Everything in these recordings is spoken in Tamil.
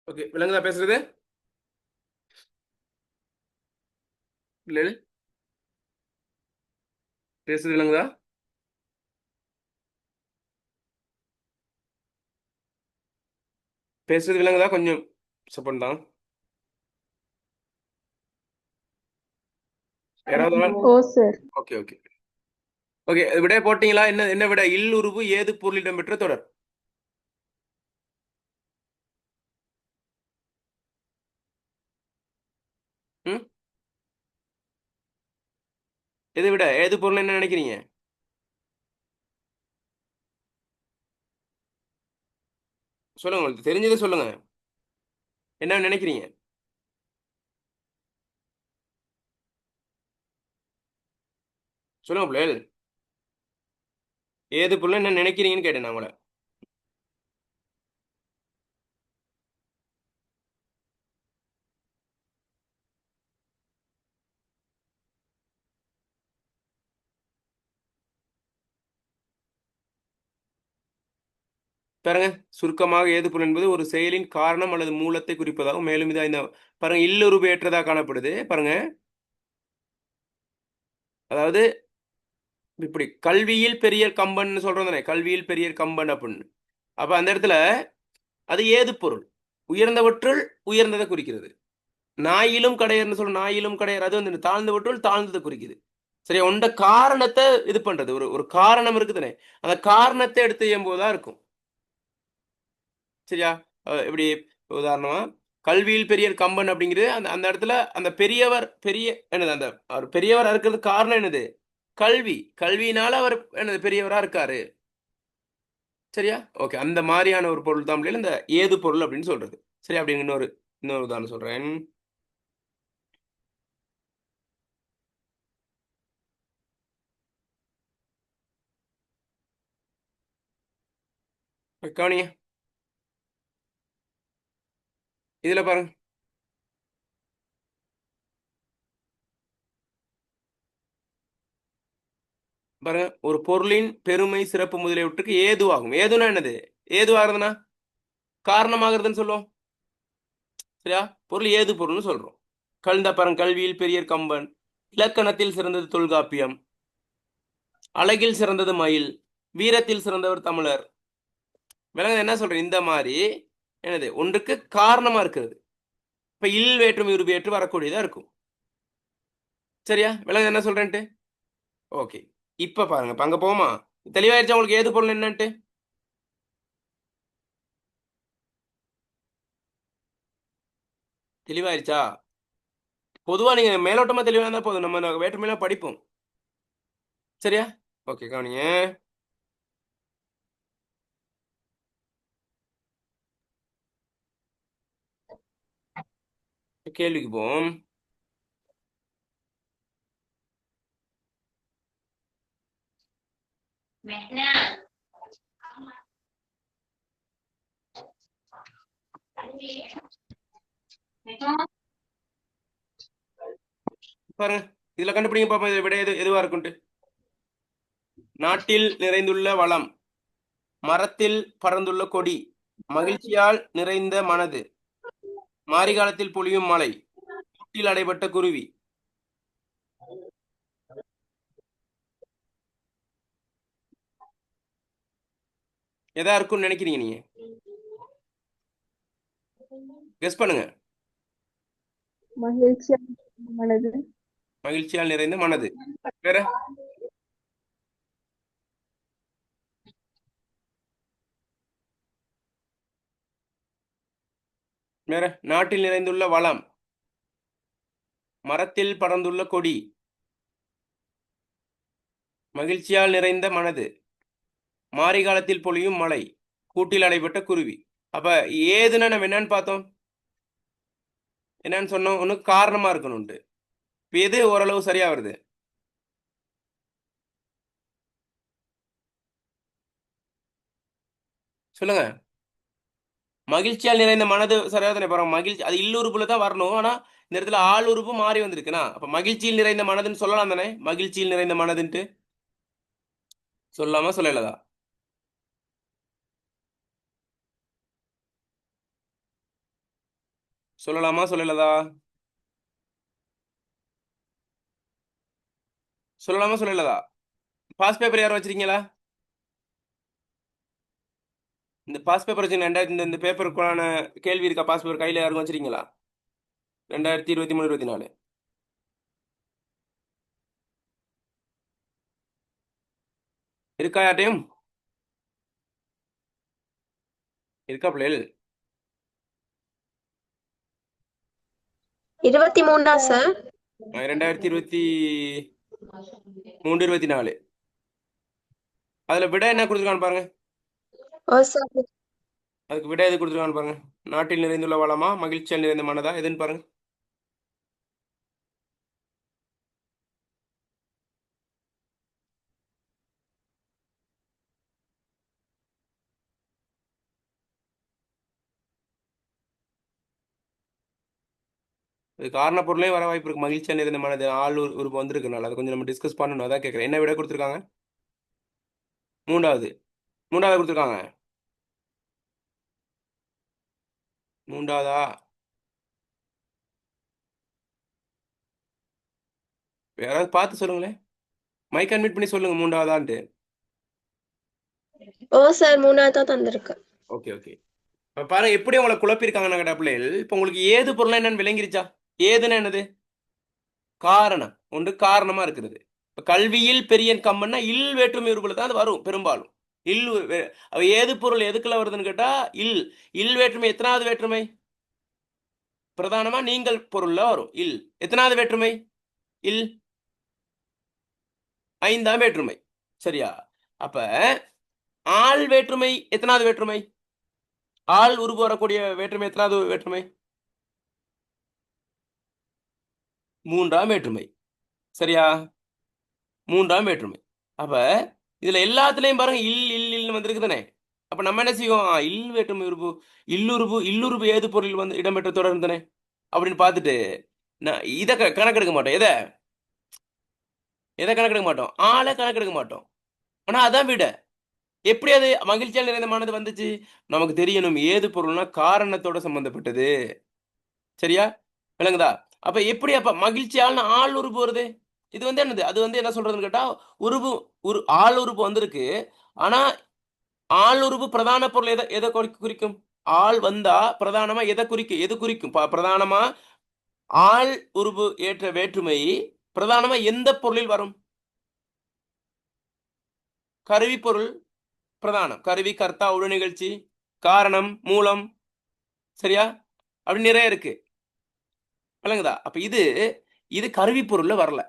ஓகே, விளங்குதா பேசுறது? இல்லை, பேசுறது விளங்குதா? பேசுறது விளங்குதா? கொஞ்சம் சப்போர்ட் தான். யாராவது ஒரு ஆள்? ஓ சார். ஓகே ஓகே ஓகே, விட போட்டீங்களா? என்ன என்ன விட? இல்லுருவு ஏது பொருளிடம் பெற்ற தொடர். ம், எது விட ஏது பொருள் என்ன நினைக்கிறீங்க? சொல்லுங்க, உங்களுக்கு தெரிஞ்சதை சொல்லுங்க. என்ன நினைக்கிறீங்க? சொல்லுங்க பிள்ளைகள். ஏது பொருள் என்ன நினைக்கிறீங்கன்னு கேட்டேன் நான் உங்களை. பாருங்க, சுருக்கமாக ஏது பொருள் என்பது ஒரு செயலின் காரணம் அல்லது மூலத்தை குறிப்பதாகும். மேலும் இது இந்த பாருங்க இல்லுருவு ஏற்றதாக காணப்படுது. பாருங்க, அதாவது இப்படி கல்வியில் பெரியர் கம்பன் சொல்றோம் தானே, கல்வியில் பெரியர் கம்பன் அப்படின்னு. அப்ப அந்த இடத்துல அது ஏது பொருள், உயர்ந்தவற்றுள் உயர்ந்ததை குறிக்கிறது. நாயிலும் கடையர்னு சொல்ற, நாயிலும் கடையர் அது வந்து தாழ்ந்தவற்றுள் தாழ்ந்ததை குறிக்குது. சரி, உண்ட காரணத்தை இது பண்றது, ஒரு ஒரு காரணம் இருக்குதுனே, அந்த காரணத்தை எடுத்து செய்யும்போதுதான் இருக்கும். சரியா? இப்படி உதாரணமா கல்வியில் பெரியர் கம்பன் அப்படிங்கிறது அந்த அந்த இடத்துல அந்த பெரியவர் பெரிய என்னது, அந்த அவர் பெரியவரா இருக்கிறது காரணம் என்னது? கல்வி. கல்வியினால அவர் என்னது பெரியவரா இருக்காரு. சரியா? ஓகே, அந்த மாதிரியான ஒரு பொருள் தான் இந்த ஏது பொருள் அப்படின்னு சொல்றது. சரி, அப்படின்னு இன்னொரு இன்னொரு உதாரணம் சொல்றேன். கவனிங்க, இதுல பாருங்க. பாருங்க, ஒரு பொருளின் பெருமை சிறப்பு முதலியவற்றுக்கு ஏதுவாகும். ஏதுனா என்னது? ஏதுவாகிறதுனா காரணமாகிறதுன்னு சொல்லுவோம். சரியா? பொருள் ஏது பொருள்னு சொல்றோம். கலந்த பாருங்க, கல்வியில் பெரியர் கம்பன், இலக்கணத்தில் சிறந்தது தொல்காப்பியம், அழகில் சிறந்தது மயில், வீரத்தில் சிறந்தவர் தமிழர். விலங்கு என்ன சொல்றேன்? இந்த மாதிரி என்னது ஒன்றுக்கு காரணமா இருக்கிறது. இப்ப இல் வேற்றும் இரு வேற்று வரக்கூடியதா இருக்கும். சரியா? விலங்கு என்ன சொல்றேன்ட்டு? ஓகே, இப்ப பாருங்க, இப்ப அங்க போமா தெளிவாயிருச்சா உங்களுக்கு ஏது பொருள் என்னன்ட்டு? தெளிவாயிருச்சா? பொதுவா நீங்க மேலோட்டமா தெளிவா இருந்தா போதும், நம்ம வேற்றுமையெல்லாம் படிப்போம். சரியா? ஓகே, கவனிங்க. கேள்விக்கு போவோம். பாருங்க, இதுல கண்டுபிடிங்க பாப்போம், இதை விட எதுவா இருக்கும்ட்டு. நாட்டில் நிறைந்துள்ள வளம், மரத்தில் பறந்துள்ள கொடி, மகிழ்ச்சியால் நிறைந்த மனது, மாரிகாலத்தில் பொழியும் மழை, கூட்டில் அடைபட்ட குருவி. எதா இருக்கும்னு நினைக்கிறீங்க நீங்க? கெஸ் பண்ணுங்க. மகிழ்ச்சியானது. மகிழ்ச்சியால் நிறைந்த மனது. வேற? வேற? நாட்டில் நிறைந்துள்ள வளம், மரத்தில் பறந்துள்ள கொடி, மகிழ்ச்சியால் நிறைந்த மனது, மாரிகாலத்தில் பொழியும் மழை, கூட்டில் அடைபட்ட குருவி. அப்ப ஏதுன்னா நம்ம என்னன்னு பார்த்தோம்? என்னன்னு சொன்னோம்? ஒண்ணு காரணமா இருக்கணும்ட்டு. இப்ப எது ஓரளவு சரியா வருது? சொல்லுங்க. மகிழ்ச்சியால் நிறைந்த மனது சரியா தானே? பாருங்க, மகிழ்ச்சி அது இல்லுறுப்புல தான் வரணும். ஆனா இந்த இடத்துல ஆள் உறுப்பு மாறி வந்திருக்குன்னா, அப்ப மகிழ்ச்சியில் நிறைந்த மனதுன்னு சொல்லலாம் தானே? மகிழ்ச்சியில் நிறைந்த மனதுன்ட்டு சொல்லாம சொல்லலதா? சொல்லலாமா சொல்லலதா? சொல்லலாமா சொல்லலதா? பாஸ் பேப்பர் யாரும் வச்சிருக்கீங்களா? இந்த பாஸ் பேப்பர் வச்சு இந்த பேப்பருக்கான கேள்வி இருக்கா? பாஸ் பேப்பர் கையில் யாரும் வச்சிருக்கீங்களா? 2023 24 இருக்கா? யார்ட்டையும் இருக்கா பிள்ளைகள்? 23 சார். 2023 24 அதுல விட என்ன கொடுத்துருக்கான்னு பாருங்க. ஓ சார். அதுக்கு விட எது கொடுத்துருக்கான்னு பாருங்க. நாட்டில் நிறைந்துள்ள வளமா, மகிழ்ச்சியால் நிறைந்த மனதா, எதுன்னு பாருங்க. இது காரண பொருளே வர வாய்ப்பு இருக்கு. மகிழ்ச்சியா நிறைந்த மனது ஆள் உறுப்பு வந்திருக்குனால அதை கொஞ்சம் நம்ம டிஸ்கஸ் பண்ணணும். அதான் கேட்குறேன். என்ன விட கொடுத்துருக்காங்க? மூன்றாவது. மூன்றாவது கொடுத்துருக்காங்க. மூன்றாவதா? யாராவது பார்த்து சொல்லுங்களேன். மைக் அன்மியூட் பண்ணி சொல்லுங்க மூன்றாவதான்ட்டு. ஓ சார், 3 தான் தந்திருக்கு. Okay okay. இப்போ பாருங்க எப்படி உங்களை குழப்பிருக்காங்கன்னா கேட்டா பிள்ளைகள். இப்போ உங்களுக்கு ஏது பொருள் என்னன்னு விளங்கிருச்சா? ஏதுன்னா என்னது? காரணம். ஒன்று காரணமா இருக்கிறது. இப்போ கல்வியில் பெரியன் கம்மன்னா இல் வேற்றுமை உருபுல தான் அது வரும் பெரும்பாலும். இல் ஏது பொருள் எதுக்குள்ள வருதுன்னு கேட்டா இல். இல் வேற்றுமை எத்தனாவது வேற்றுமை? பிரதானமா நீங்கள் பொருள்ல வரும் இல். எத்தனாவது வேற்றுமை? இல் 5ஆம் வேற்றுமை. சரியா? அப்ப ஆள் வேற்றுமை எத்தனாவது வேற்றுமை? ஆள் உருவு வரக்கூடிய வேற்றுமை எத்தனாவது வேற்றுமை? 3ஆம் வேற்றுமை. சரியா? 3ஆம் வேற்றுமை. அப்ப இதுல எல்லாத்துலயும் பாருங்க இல் இல் இல் வந்திருக்கு தானே. அப்ப நம்ம என்ன செய்வோம்? இல் வேற்றுமை உறுப்பு, இல்லுறுப்பு ஏது பொருள் வந்து இடம்பெற்ற தொடர் தானே அப்படின்னு பார்த்துட்டு நான் இதை கணக்கெடுக்க மாட்டோம். எதை கணக்கெடுக்க மாட்டோம்? ஆளை கணக்கெடுக்க மாட்டோம். ஆனா அதான் விட. எப்படி அது மகிழ்ச்சியால் நிறைந்தமானது வந்துச்சு? நமக்கு தெரியணும் ஏது பொருள்னா காரணத்தோட சம்பந்தப்பட்டது. சரியா? விளங்குதா? அப்ப எப்படி அப்ப மகிழ்ச்சியால்னு ஆள் உறுப்பு வருது? இது வந்து என்னது? அது வந்து என்ன சொல்றதுன்னு கேட்டா உருபு ஆள் உறுப்பு வந்திருக்கு. ஆனா ஆள் உறுப்பு பிரதான பொருள் எதை குறிக்கும்? ஆள் வந்தா பிரதானமா எதை குறிக்கும்? எது குறிக்கும்? பிரதானமா ஆள் உறுப்பு ஏற்ற வேற்றுமை பிரதானமா எந்த பொருளில் வரும்? கருவி பொருள் பிரதானம். கருவி, கர்த்தா, உடு நிகழ்ச்சி, காரணம், மூலம். சரியா? அப்படி நிறைய இருக்கு. விளங்குதா? அப்ப இது கருவி பொருள்ல வரல.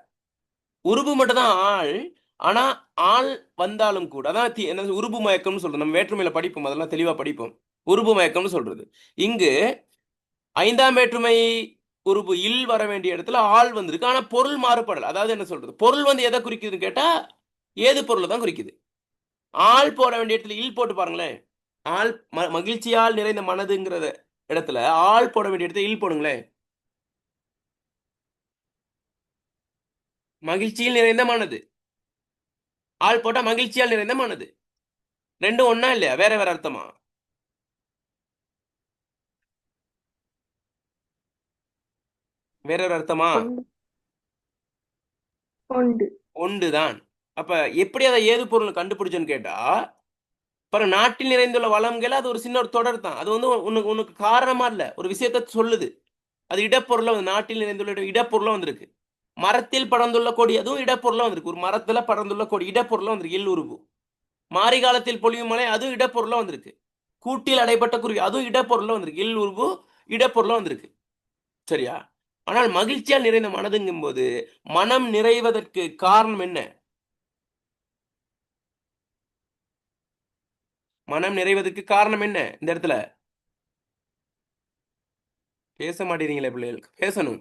உருபு மட்டும் தான் ஆள். ஆனா ஆள் வந்தாலும் கூட அதான் என்ன உருபு மயக்கம்னு சொல்றது. நம்ம வேற்றுமையில படிப்போம், அதெல்லாம் தெளிவா படிப்போம். உருபு மயக்கம்னு சொல்றது. இங்கு 5ஆம் வேற்றுமை உருபு இல் வர வேண்டிய இடத்துல ஆள் வந்திருக்கு. ஆனா பொருள் மாறுபடல. அதாவது என்ன சொல்றது? பொருள் வந்து எதை குறிக்குதுன்னு கேட்டா ஏது பொருளை தான் குறிக்குது. ஆள் போட வேண்டிய இடத்துல இல் போட்டு பாருங்களேன். ஆள் மகிழ்ச்சியால் நிறைந்த மனதுங்கிறத இடத்துல ஆள் போட வேண்டிய இடத்துல இல் போடுங்களேன். மகிழ்ச்சியில் நிறைந்த மனது. ஆள் போட்டா மகிழ்ச்சியால் நிறைந்த மனது. ரெண்டும் ஒண்ணா இல்லையா? வேற வேற அர்த்தமா? வேற ஒரு அர்த்தமா? ஒன்றுதான். அப்ப எப்படி அதை ஏது பொருள் கண்டுபிடிச்சோன்னு கேட்டா பாரு, நாட்டில் நிறைந்துள்ள வளம்கள் அது ஒரு சின்ன ஒரு தொடர் தான். அது வந்து உனக்கு காரணமா இல்ல, ஒரு விஷயத்த சொல்லுது. அது இடப்பொருள வந்து நாட்டில் நிறைந்துள்ள இடப்பொருள வந்திருக்கு. மரத்தில் படர்ந்துள்ள கொடி அதுவும் இடப்பொருள வந்திருக்கு. ஒரு மரத்துல படர்ந்துள்ள கொடி இடப்பொருள வந்திருக்கு. எள் உருவு. மாரி காலத்தில் பொழியும் மழை அதுவும் இடப்பொருள வந்திருக்கு. கூட்டில் அடைப்பட்ட குருவி அதுவும் இடப்பொருள வந்திருக்கு. எள் உருவு இடப்பொருள வந்திருக்கு. சரியா? ஆனால் மகிழ்ச்சியால் நிறைந்த மனதுங்கும் போது மனம் நிறைவதற்கு காரணம் என்ன? மனம் நிறைவதற்கு காரணம் என்ன? இந்த இடத்துல பேச மாட்டேறீங்களே பிள்ளைகள், பேசணும்.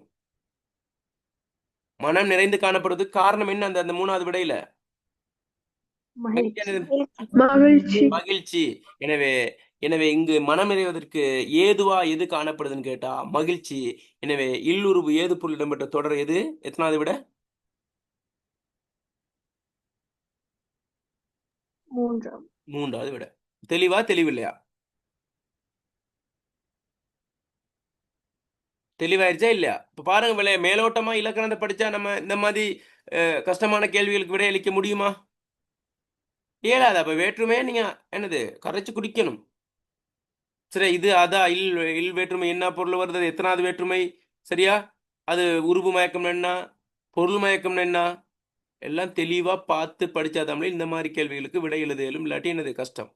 மனம் நிறைந்து காணப்படுவதற்கு காரணம் என்ன? அந்த 3வது விடையில மகிழ்ச்சி. எனவே எனவே இங்கு மனம் நிறைவதற்கு ஏதுவா எது காணப்படுதுன்னு கேட்டா மகிழ்ச்சி. எனவே இல்லுருவு ஏது பொருள் இடம்பெற்ற தொடர் எது? எத்தனாவது விட? 3வது விட. தெளிவா தெளிவில்லையா? தெளிவாயிருச்சா இல்லையா? இப்போ பாருங்க மேலோட்டமா இலக்கணத்தை படிச்சா நம்ம இந்த மாதிரி கஷ்டமான கேள்விகளுக்கு விடையளிக்க முடியுமா? இயலாது. அப்ப வேற்றுமையை நீங்க என்னது கரைச்சு குடிக்கணும். சரி, இது அதான் இல் வேற்றுமை என்ன பொருள் வருது, அது எத்தனாவது வேற்றுமை, சரியா? அது உருபு மயக்கம் என்ன, பொருள் மயக்கம் என்ன, எல்லாம் தெளிவா பார்த்து படிச்சா தமிழ் இந்த மாதிரி கேள்விகளுக்கு விடை எழுத இயலும். இல்லாட்டி என்னது கஷ்டம்.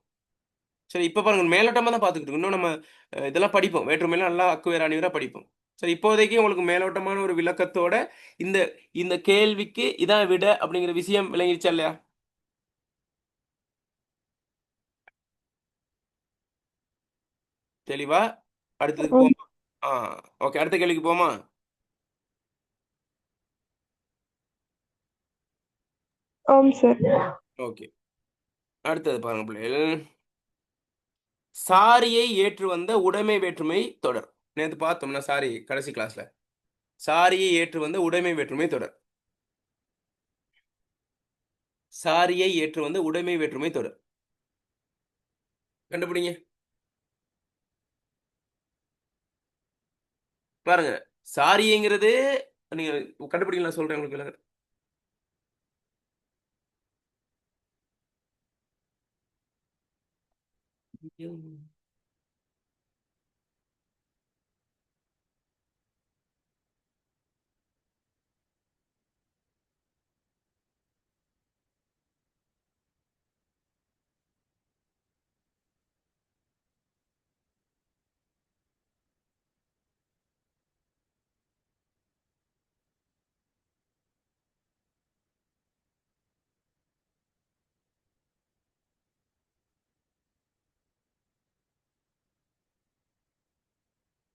சரி, இப்ப பாருங்க மேலோட்டமா தான் பார்த்துக்கிட்டு இருக்கோம். இன்னும் நம்ம இதெல்லாம் படிப்போம், வேற்றுமையெல்லாம் நல்லா அக்குவேர் அணிவரா படிப்போம். சரி, இப்போதைக்கு உங்களுக்கு மேலோட்டமான ஒரு விளக்கத்தோட இந்த இந்த கேள்விக்கு இதான் விட அப்படிங்கிற விஷயம் விளங்கிருச்சா இல்லையா? தெளிவா அடுத்ததுக்கு ஆம். போமா. ஆ, ஓகே, அடுத்த கேள்விக்கு போமா. ஆம் சார். ஓகே, அடுத்தது பாருங்க பிள்ளைகள். சாரியை ஏற்று வந்த உடைமை வேற்றுமை தொடர். நேற்று பார்த்தோம்னா சாரி கடைசி கிளாஸ்ல சாரியை ஏற்று வந்த உடைமை வேற்றுமை தொடர். சாரியை ஏற்று வந்த உடைமை வேற்றுமை தொடர் கண்டுபிடிங்க. பாருங்க, சாரிங்கிறது நீங்க கண்டுபிடிங்க, நான் சொல்றேன் உங்களுக்கு விளக்கம்.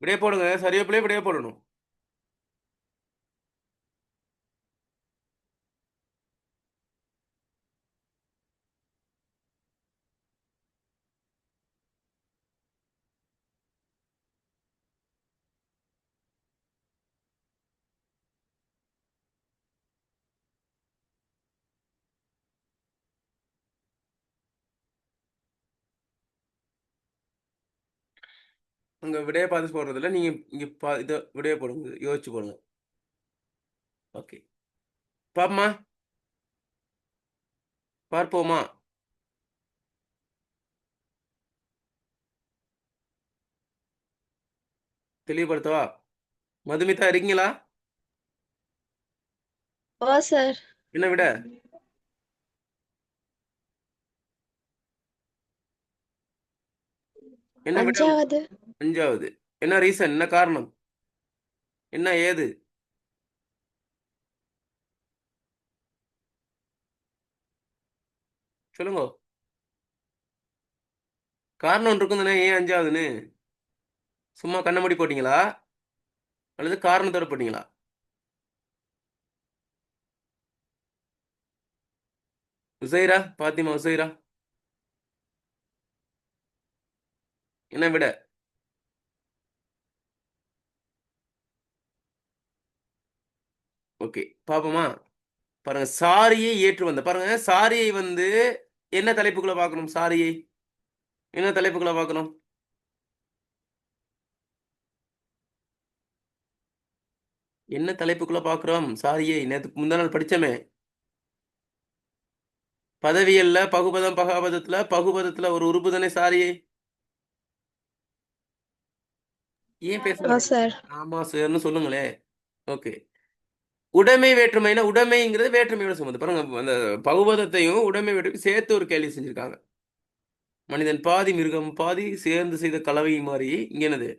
விடைய போடுங்க, சரியா பிள்ளைய விடைய போடணும். உங்க விடைய பார்த்து போடுறதுல நீங்க இங்க இதை விடைய போடுங்க, யோசிச்சு போடுங்க. ஓகே, பாப்போமா, பார்ப்போமா. தெளிவுபடுத்தவா? மதுமிதா இருக்கீங்களா? ஓ சார். என்ன விட? என்ன விட? 5வது. 5வது. என்ன ரீசன், என்ன காரணம், என்ன ஏது? சொல்லுங்க. காரணம் ஒன்று இருக்கும் தானே, ஏன் 5வதுன்னு? சும்மா கண்ண மூடி போட்டீங்களா அல்லது காரணத்தோட போட்டீங்களா? உசைரா, பாத்திமா உசைரா, என்ன விட? ஓகே, பாப்போமா. பாருங்க, சாரியை ஏற்று வந்த, பாருங்க சாரியை வந்து என்ன தலைப்புக்குள்ள பார்க்கணும், சாரியை என்ன தலைப்புக்குள்ள பார்க்கணும்? என்ன தலைப்புக்குள்ள பார்க்கிறோம் சாரியை? நேற்று முந்தா நாள் படிச்சோமே, பதவியல்ல பகுபதம் பகாபதத்துல பகுபதத்துல ஒரு உறுப்பு தானே சாரியை. ஏன் பேச ஆ மாட்டேங்க? சார். ஆமா சார்னு சொல்லுங்களே. ஓகே, உடைமை வேற்றுமைனா உடைமைங்கிறது வேற்றுமையோட சம்மந்தம். பாருங்க, அந்த பகுபதத்தையும் உடைமை வேற்றுமை சேர்த்து ஒரு கேள்வி செஞ்சிருக்காங்க. மனிதன் பாதி மிருகம் பாதி சேர்ந்து செய்த கலவை மாதிரி இங்க என்னது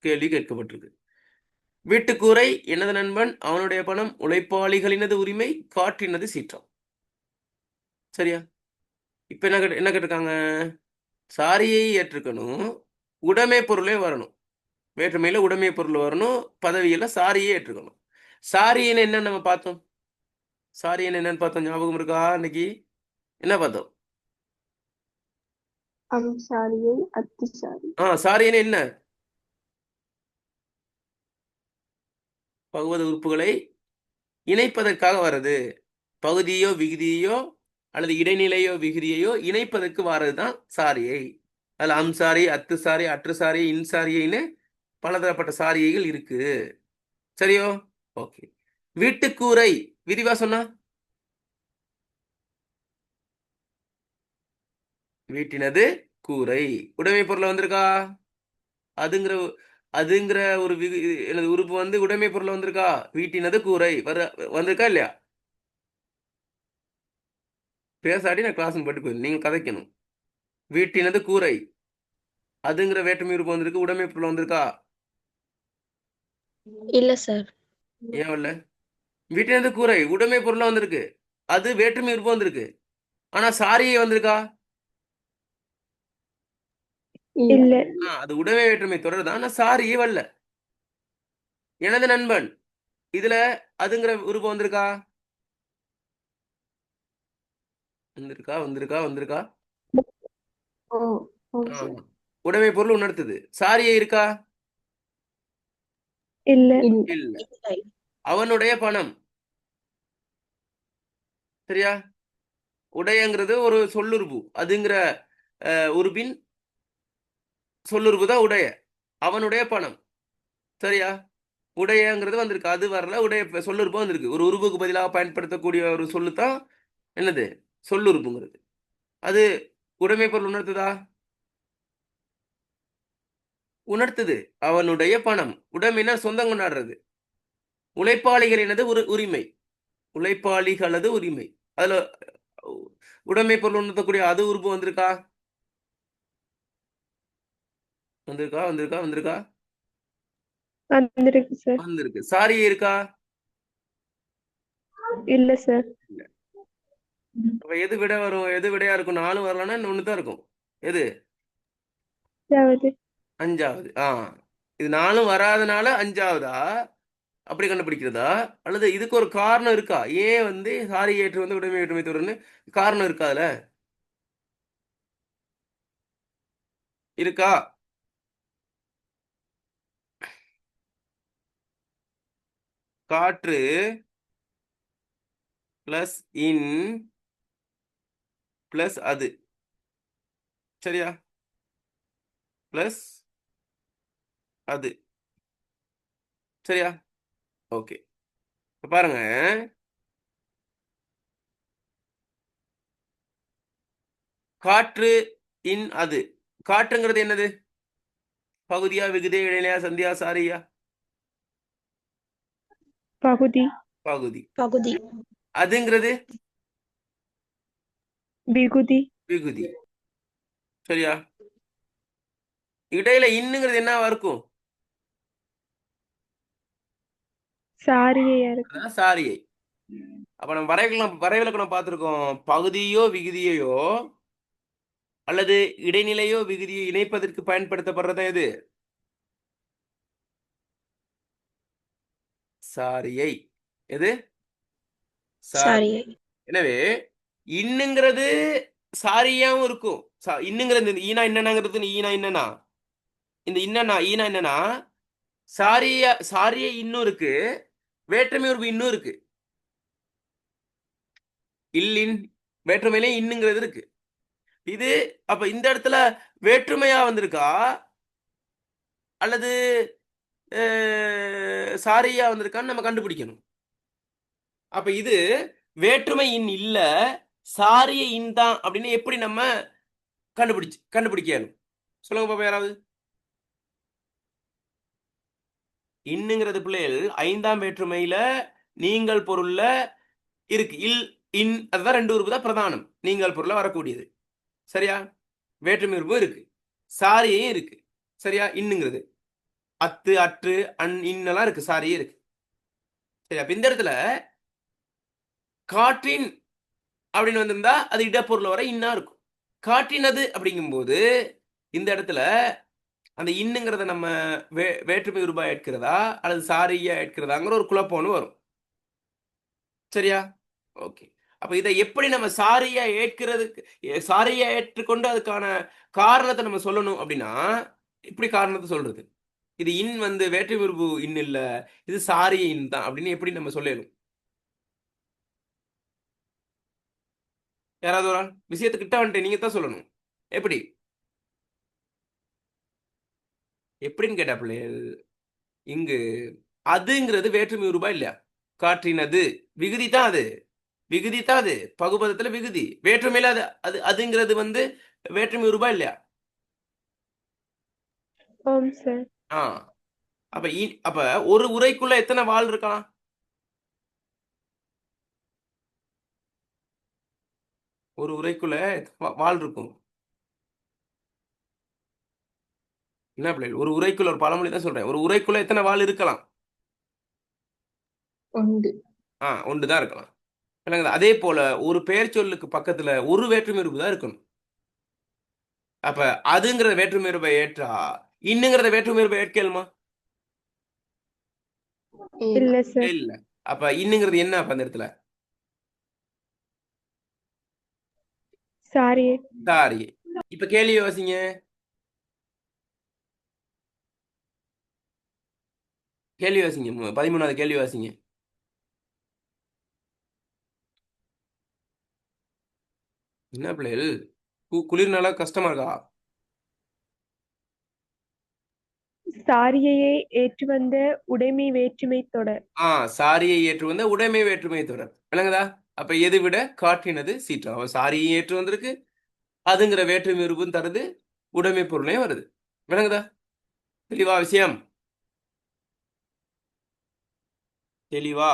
கேள்வி கேட்கப்பட்டிருக்கு. வீட்டுக்கூரை எனது நண்பன், அவனுடைய பணம், உழைப்பாளிகளினது உரிமை, காற்றினது சீற்றம். சரியா? இப்ப என்ன கேட்டிருக்காங்க? சாரியை ஏற்றுக்கணும், உடைமை பொருளே வரணும். வேற்றுமையில உடைமை பொருள் வரணும், பதவியில சாரியை ஏற்றுக்கணும். சாரின்னு என்ன நம்ம பார்த்தோம்? சாரின்னு என்னன்னு பார்த்தோம், ஞாபகம் இருக்கா? இன்னைக்கு என்ன பார்த்தோம்? அம்சாரியை அத்திசாரி. சாரின்னு என்ன? பகுவத உறுப்புகளை இணைப்பதற்காக வர்றது. பகுதியோ விகுதியோ அல்லது இடைநிலையோ விகுதியையோ இணைப்பதற்கு வர்றது தான் சாரியை. அதில் அம்சாரி, அத்து சாரி, அற்று சாரி, இன்சாரியின்னு பலதரப்பட்ட சாரியைகள் இருக்கு. சரியோ? ஓகே. வீட்டுக்கூரை விரிவா சொன்னா வீட்டினது கூரை. உடைமை பொருள் வந்திருக்கா? அதுங்கிற அதுங்கிற ஒரு எனது உறுப்பு வந்து உடைமை பொருள் வந்திருக்கா? வீட்டினது கூரை வந்திருக்கா இல்லையா? பேசாட்டி நான் கிளாஸ் போட்டு போயிடும். நீங்க கதைக்கணும். வீட்டினது கூரை அதுங்கிற வேற்றுமை உறுப்பு வந்திருக்கு. உடைமை பொருள் வந்திருக்கா? இல்ல சார். ஏன் வரல? வீட்டினது கூரை உடைமை பொருளா வந்திருக்கு. அது வேற்றுமை உறுப்பு வந்திருக்கு. ஆனா சாரியை வந்திருக்கா? இல்ல. அது உடைமை வேற்றுமை தொடருது. ஆனா சாரியே வரல. எனது நண்பன் இதுல அதுங்கிற உறுப்பு வந்திருக்கா? வந்திருக்கா வந்திருக்கா வந்திருக்கா? ஓ ஓம் சார். உடைமை பொருள் உணர்த்துது. சாரியை இருக்கா? இல்ல. இல்ல. அவனுடைய பணம். சரியா? உடையங்கிறது ஒரு சொல்லுறுப்பு. அதுங்கிற உறுப்பின் சொல்லுறுப்பு தான் உடைய. அவனுடைய பணம். சரியா? உடையங்கிறது வந்திருக்கு. அது வரல. உடைய சொல்லுறுப்பு வந்திருக்கு. ஒரு உறுப்புக்கு பதிலாக பயன்படுத்தக்கூடிய ஒரு சொல்லு தான் என்னது சொல்லுறுப்புங்கிறது. அது உடைமை பொருள் உணர்த்துதா? உணர்த்துது. அவனுடைய பணம். உடைமைனா சொந்தம் கொண்டாடுறது. உழைப்பாளிகள் எனது ஒரு உரிமை. உழைப்பாளிகளது உரிமை. அதுல உடைமை பொருள் உணர்த்தக்கூடிய அது உறுப்பு வந்திருக்கா? வந்திருக்கா வந்திருக்கா வந்திருக்கா? வந்திருக்கு சார். வந்திருக்கு. சாரி இருக்கா? இல்ல சார். இல்ல. அப்ப எது விட வரும்? எது விடையா இருக்கும்? 4 வரலன்னா ஒண்ணு தான் இருக்கும். எது? அதாவது 5வது. இது 4ம் வராதனால 5வதா? அப்படி கண்டுபிடிக்கிறதா? அல்லது இதுக்கு ஒரு காரணம் இருக்கா? ஏன் வந்து சாரி ஏற்று வந்து உடைமை வேற்றுமை தொடர்னு காரணம் இருக்கா அதுல? இருக்கா? காற்று பிளஸ் இன் பிளஸ் அது. சரியா? பிளஸ் அது. சரியா? ஓகே. இப்ப பாருங்க. காற்று இன் அது. காற்றுங்கிறது என்னது? பகுதியா, விகுதியா, இடைநிலையா, சந்தியா, சாரியா? பகுதி. பகுதி. பகுதி. அதுங்கிறது விகுதி. விகுதி. சரியா? இடையில இன்னுங்கிறது என்னவா இருக்கும்? சாரியா இருக்கு. அதான் சாரியை. அப்ப நம்ம வரைவிலக்கணம் பார்த்திருக்கோம். பகுதியோ விகுதியையோ அல்லது இடைநிலையோ விகுதியோ இணைப்பதற்கு பயன்படுத்தப்படுறது எது? சாரியை. எது? சாரியை. எனவே இன்னுங்கிறது சாரியாவும் இருக்கும். இன்னுங்கிறது இந்த ஈனா என்னன்னாங்கிறது ஈனா என்னன்னா இந்த ஈனா என்னன்னா சாரிய இன்னும் இருக்கு. வேற்றுமை உறுப்பு இன்னும் இருக்கு. இல்லின் வேற்றுமையிலே இன்னுங்கிறது இருக்கு. இது அப்ப இந்த இடத்துல வேற்றுமையா வந்திருக்கா அல்லது சாரியா வந்திருக்கான்னு நம்ம கண்டுபிடிக்கணும். அப்ப இது வேற்றுமை இன் இல்ல சாரிய இன் தான் அப்படின்னு எப்படி நம்ம கண்டுபிடிக்கணும்? சொல்லுங்க பாப்பா யாராவது. இன்னுங்கிறது பிள்ளைகள் 5ஆம் வேற்றுமையில நீங்கள் பொருள்ல இருக்கு. இன் அதுதான் 2 உறுப்பு தான் பிரதானம். நீங்கள் பொருள்ல வரக்கூடியது. சரியா? வேற்றுமை உறுப்பு இருக்கு. சாரியும் இருக்கு. சரியா? இன்னுங்கிறது அத்து அற்று இன்னெல்லாம் இருக்கு. சாரியே இருக்கு. சரி, அப்ப இந்த இடத்துல காற்றின் அப்படின்னு வந்திருந்தா அது இடப்பொருள் வர இன்னா இருக்கும். காற்றினது அப்படிங்கும்போது இந்த இடத்துல அந்த இன்னுங்கிறத நம்ம வேற்றுமை உருவா எடுக்கிறதா அல்லது சாரியா எடுக்கிறதாங்கிற ஒரு குழப்பம்னு வரும். சரியா? ஓகே. அப்ப இதை எப்படி நம்ம சாரியா ஏற்கிறதுக்கு சாரியா ஏற்றுக்கொண்டு அதுக்கான காரணத்தை நம்ம சொல்லணும் அப்படின்னா இப்படி காரணத்தை சொல்றது. இது இன் வந்து வேற்றுமை உருவு இன் இல்ல, இது சாரிய இன் தான் அப்படின்னு எப்படி நம்ம சொல்லணும்? யாராவது ஒரு ஆள் விஷயத்துக்கிட்ட வந்துட்டு நீங்க தான் சொல்லணும். எப்படி? எப்படின்னு கேட்டா பிள்ளைகள் இங்கு அதுங்கிறது வேற்றுமை உருபா இல்லையா? காற்றினது விகுதி தான் அது. விகுதி தான் அது. பகுபதத்துல விகுதி. வேற்றுமையில அது அது அதுங்கிறது வந்து வேற்றுமை உருபா இல்லையா? ஆம் சார். ஆ அப்ப அப்ப ஒரு உரைக்குள்ள எத்தனை வாள் இருக்கலாம்? ஒரு உரைக்குள்ள வாள் இருக்கும். என்ன பிள்ளைகள்? ஒரு உரைக்குள்ள ஒரு பழமொழி தான் சொல்றேன். ஒரு உரைக்குள்ள எத்தனை வாள் இருக்கலாம்? உண்டு. ஒன்று தான் இருக்கலாம். விளங்குதா? அதே போல ஒரு பெயர் சொல்லுக்கு பக்கத்துல ஒரு வேற்றுமை உருபு தான் இருக்கணும். அப்ப அதுங்கிற வேற்றுமை உருபை ஏற்றா இன்னுங்கிறத வேற்றுமை உருபை ஏற்கலுமா? இல்ல சார். இல்ல. அப்ப இன்னுங்கிறது என்ன அப்ப அந்த இடத்துல? சாரியை. சாரி. இப்ப கேள்வி வாசிங்க. கேள்வி வாசிங்க. 13வது கேள்வி வாசிங்க. என்ன பிள்ளைகள் குளிர்னால கஷ்டமா இருக்கா? சாரியையை ஏற்று வந்த உடைமை வேற்றுமை தொடர். சாரியை ஏற்று வந்த உடைமை வேற்றுமை தொடர். விளங்குதா? அப்ப எது விட காற்றினது சீற்றம். அவன் சாரியை ஏற்று வந்திருக்கு. அதுங்கிற வேற்றுமை உருவும் தருது. உடைமை பொருளையும் வருது. விளங்குதா? தெளிவா விஷயம்? தெளிவா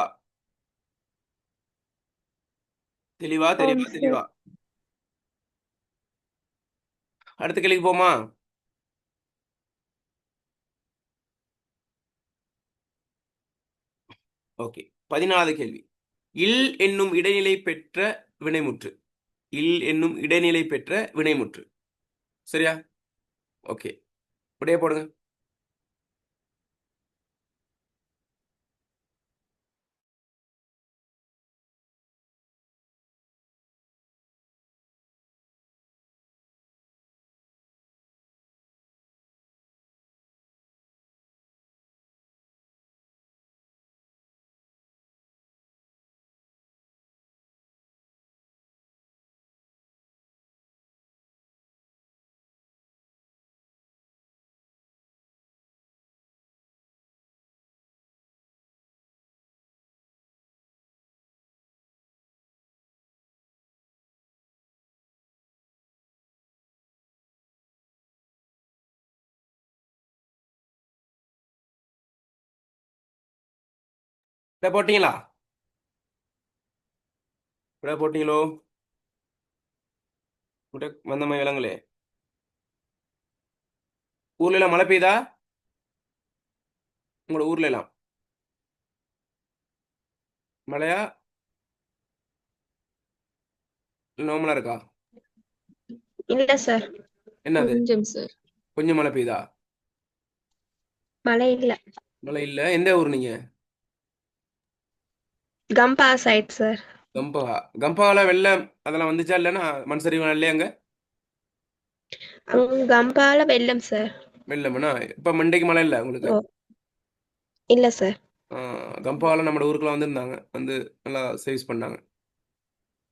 தெளிவா தெளிவா ஆம் தெளிவா. சார். அடுத்த கேள்விக்கு போமா? ஓகே. 14வது கேள்வி. இல் என்னும் இடைநிலை பெற்ற வினைமுற்று. இல் என்னும் இடைநிலை பெற்ற வினைமுற்று. சரியா? ஓகே. அப்படியே போடுங்க. இப்ப போட்டீங்களா? இப்ப போட்டீங்களோ? வந்த மாதிரி விளங்களே. ஊர்ல எல்லாம் மழை பெய்யுதா? உங்களோட ஊர்ல எல்லாம் மழையா நார்மலா இருக்கா? இல்ல சார். என்னது? கொஞ்சம் சார். கொஞ்சம் மழை பெய்யுதா? மழை இல்ல. மழை இல்ல. எந்த ஊர் நீங்க? கம்பா சைட் சார். கம்பா. கம்பால வெள்ளம் அதெல்லாம் வந்துச்சா? இல்லைன்னா மண் சரிவு இல்லையா அங்க? அங்க கம்பால வெள்ளம் சார். வெள்ளம்னா இப்ப மண்டைக்கு மழை இல்லை உங்களுக்கு? ஓ, இல்ல சார். கம்பால நம்ம ஊருக்குலாம் வந்திருந்தாங்க. வந்து நல்லா சர்வீஸ் பண்ணாங்க.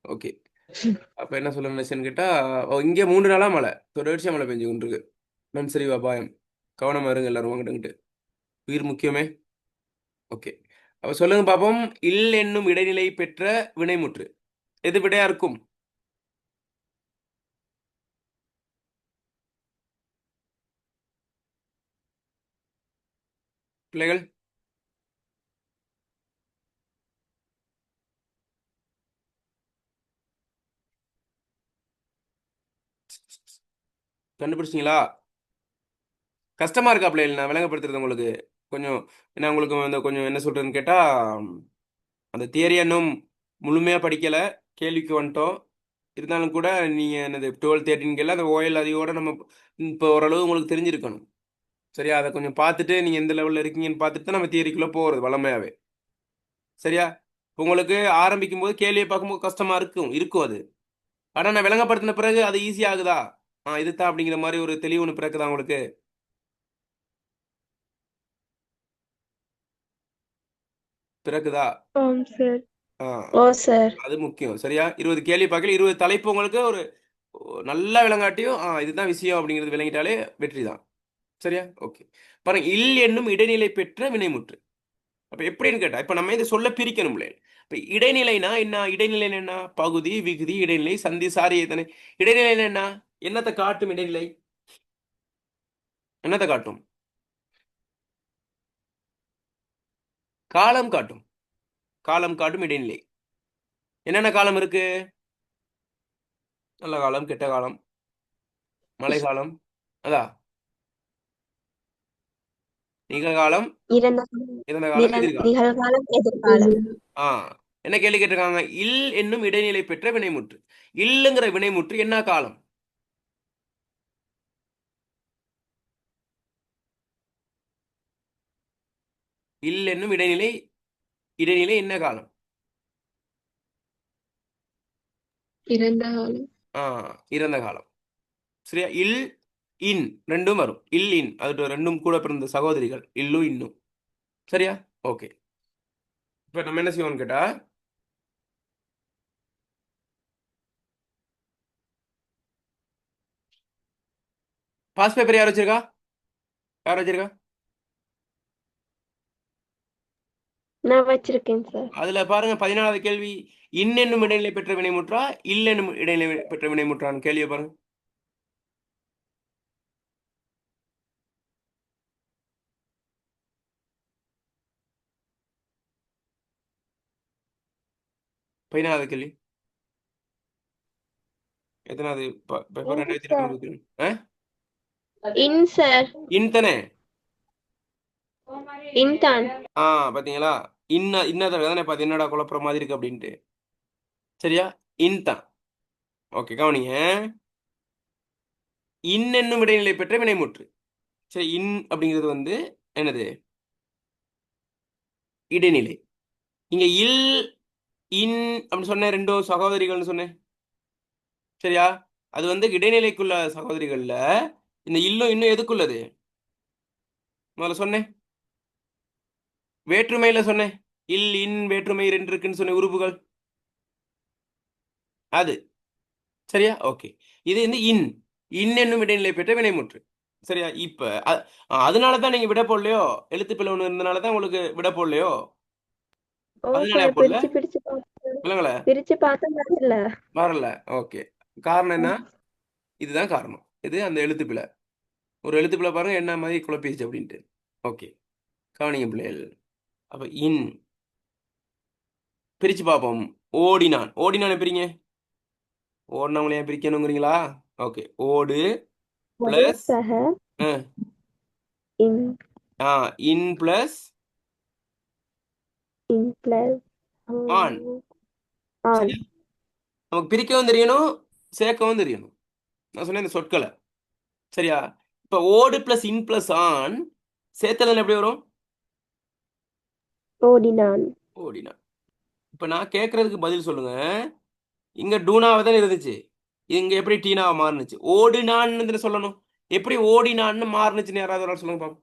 ஓகே. அப்ப என்ன சொல்ல நினைச்சேன்னு கேட்டா, இங்க 3 நாளா மழை. தொடர்ச்சியா மழை பெஞ்சு கொண்டிருக்கு. மண் சரிவு அபாயம். கவனமா இருங்க எல்லாரும் வாங்கிட்டு. உயிர் முக்கியமே. ஓகே. அப்ப சொல்லுங்க பாப்போம். இல் என்னும் இடைநிலை பெற்ற வினைமுற்று எது விடையா இருக்கும்? பிள்ளைகள் கண்டுபிடிச்சிங்களா? கஷ்டமா இருக்கா பிள்ளைகள் நான் விளங்கப்படுத்துறது உங்களுக்கு? கொஞ்சம் என்ன உங்களுக்கு வந்து கொஞ்சம் என்ன சொல்றதுன்னு கேட்டா, அந்த தியரி இன்னும் முழுமையா படிக்கல. கேள்விக்கு வந்துட்டோம். இருந்தாலும் கூட நீங்க என்னது 12 13 அந்த ஓஎல் அதிகோட நம்ம இப்போ ஓரளவு உங்களுக்கு தெரிஞ்சிருக்கணும். சரியா? அதை கொஞ்சம் பார்த்துட்டு நீங்க எந்த லெவல்ல இருக்கீங்கன்னு பார்த்துட்டு தான் நம்ம தியரிக்குள்ள போறது வளமையாவே. சரியா? உங்களுக்கு ஆரம்பிக்கும் போது கேள்வியை பார்க்கும்போது கஷ்டமா இருக்கும் இருக்கும் அது. ஆனா நான் விளங்கப்படுத்தின பிறகு அது ஈஸி ஆகுதா? இதுதான் அப்படிங்கிற மாதிரி ஒரு தெளிவு ஒன்று பிறக்குதா உங்களுக்கு? பிறக்குதா? ஆம் சார். ஆ, ஓ சார். அது முக்கியம். சரியா? 20 கேள்வி பார்க்கல 20 தலைப்பு உங்களுக்கு ஒரு நல்லா விளங்காட்டியும் இதுதான் விஷயம் அப்படிங்கிறது விளங்கிட்டாலே வெற்றி தான். சரியா? ஓகே. பாருங்க, இல் என்னும் இடைநிலை பெற்ற வினைமுற்று. அப்ப எப்படின்னு கேட்டா, இப்ப நம்ம இதை சொல்ல பிரிக்கணும்ல. இப்ப இடைநிலைனா என்ன? இடைநிலைன்னா என்ன? பகுதி, விகுதி, இடைநிலை, சந்தி, சாரி, எத்தனை. இடைநிலைன்னா என்ன? என்னத்தை காட்டும் இடைநிலை? என்னத்தை காட்டும்? காலம் காட்டும். காலம் காட்டும் இடைநிலை. என்னென்ன காலம் இருக்கு? நல்ல காலம், கெட்ட காலம், மழை காலம், அதா நிகழ்காலம், இறந்த இறந்த காலம், எதிர்காலம். நிகழ்காலம், எதிர்காலம். ஆ என்ன கேள்வி கேட்டிருக்காங்க? இல் என்னும் இடைநிலை பெற்ற வினைமுற்று. இல்லுங்கிற வினைமுற்று என்ன காலம்? இல் என்னும் இடைநிலை இடைநிலை என்ன காலம்? இறந்த காலம். இறந்த காலம். சரியா? இல் இன் ரெண்டும் வரும். இல் இன் அது ரெண்டும் கூட பிறந்த சகோதரிகள், இல்லு இன்னும். சரியா? ஓகே. இப்ப நம்ம என்ன செய்வோம்னு கேட்டா, பாஸ் பேப்பர் யார் வச்சிருக்கா? யார் வச்சிருக்கா? நான் வச்சிருக்கேன் சார். அதுல பாருங்க, 14வது கேள்வி. இன் என்னும் இடைநிலை பெற்ற வினைமுற்றா, இல் என்னும் இடைநிலை பெற்ற வினைமுற்றான்னு கேள்வியை பாருங்க. பதினாலாவது கேள்வி. எத்தனாவது பேப்பர்? இன் 2221. இன் சார். இன் தானே? இன் தான். பாத்தீங்களா? இன்னதை தானே பார்த்து என்னடா குழப்புற மாதிரி இருக்கு அப்படின்ட்டு. சரியா? இன் தான். ஓகே, கவனிங்க. இன் என்னும் இடைநிலை பெற்ற வினைமுற்று. சரி, இன் அப்படிங்கிறது வந்து என்னது? இடைநிலை. இங்க இல் இன் அப்படின்னு சொன்னேன், ரெண்டோ சகோதரிகள்னு சொன்னேன். சரியா? அது வந்து இடைநிலைக்குள்ள சகோதரிகள்ல இந்த இல்லும் இன்னும் எதுக்குள்ளது? முதல்ல சொன்னேன், வேற்றுமையில சொன்னேன். இல் இன் வேற்றுமை ரெண்டு இருக்குன்னு சொன்ன உறுப்புகள் அது. சரியா? ஓகே. இது வந்து இன் இன் என்னும் இடைநிலை பெற்ற வினைமுற்று. சரியா? இப்ப அதனால தான் நீங்க விட போடலையோ, எழுத்துப்பிழை ஒண்ணு இருந்தனால தான் உங்களுக்கு விட போடலையோ. ஓ அதனால சார், போடல. பிரிச்சு பிரிச்சு பார்த்தேன். இல்லைங்கள? பிரிச்சு பார்த்தா வரல. வரல. ஓகே. காரணம் என்ன? இதுதான் காரணம். இது அந்த எழுத்துப்பிழை. ஒரு எழுத்துப்பிழை பாருங்க என்ன மாதிரி குழப்பிடுச்சு அப்படின்ட்டு. ஓகே, கவனிங்க பிள்ளைகள். அப்ப இன் பிரிச்சு பார்ப்போம். ஓடினான். ஓடினான் பிரிங்க. ஓடினவங்களை ஏன் பிரிக்கணுங்கிறீங்களா? ஓகே. ஓடு பிளஸ் சக இன் இன் பிளஸ் இன் பிளஸ் ஆன். ஆன். சரி, நமக்கு பிரிக்கவும் தெரியணும், சேர்க்கவும் தெரியணும். நான் சொன்னேன் இந்த சொற்களை. சரியா? இப்ப ஓடு பிளஸ் இன் பிளஸ் ஆன் சேர்த்தல எப்படி வரும்? ஓடினான். ஓடினான். இப்ப நான் கேட்கறதுக்கு பதில் சொல்லுங்க. இங்க டூனாவை தான் இருந்துச்சு, இங்க எப்படி டீனாவை மாறுனுச்சு? ஓடினான்னு சொல்லணும். எப்படி ஓடினான்னு மாறுனுச்சுன்னு யாராவது ஒரு ஆள் சொல்லுங்க பாப்போம்.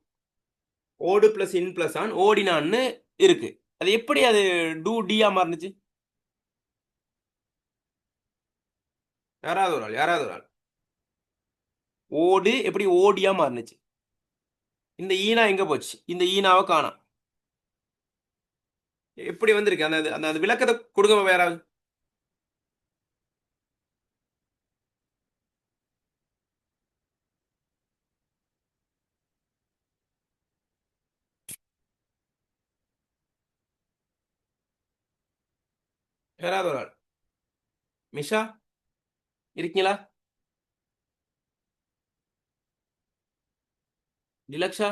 ஓடு பிளஸ் இன் பிளஸ் ஆன் ஓடினான்னு இருக்கு. அது எப்படி அது டூ டியா மாறுனுச்சு? யாராவது ஒரு ஆள். ஓடு எப்படி ஓடியா மாறுனுச்சு? இந்த ஈனா எங்க போச்சு? இந்த ஈனாவை காணோம். எப்படி வந்திருக்கு? அந்த அந்த அந்த விளக்கத்தை கொடுங்க வேறாவது. யாராவது ஒரு ஆள். மிஷா இருக்கீங்களா? டிலக்ஷா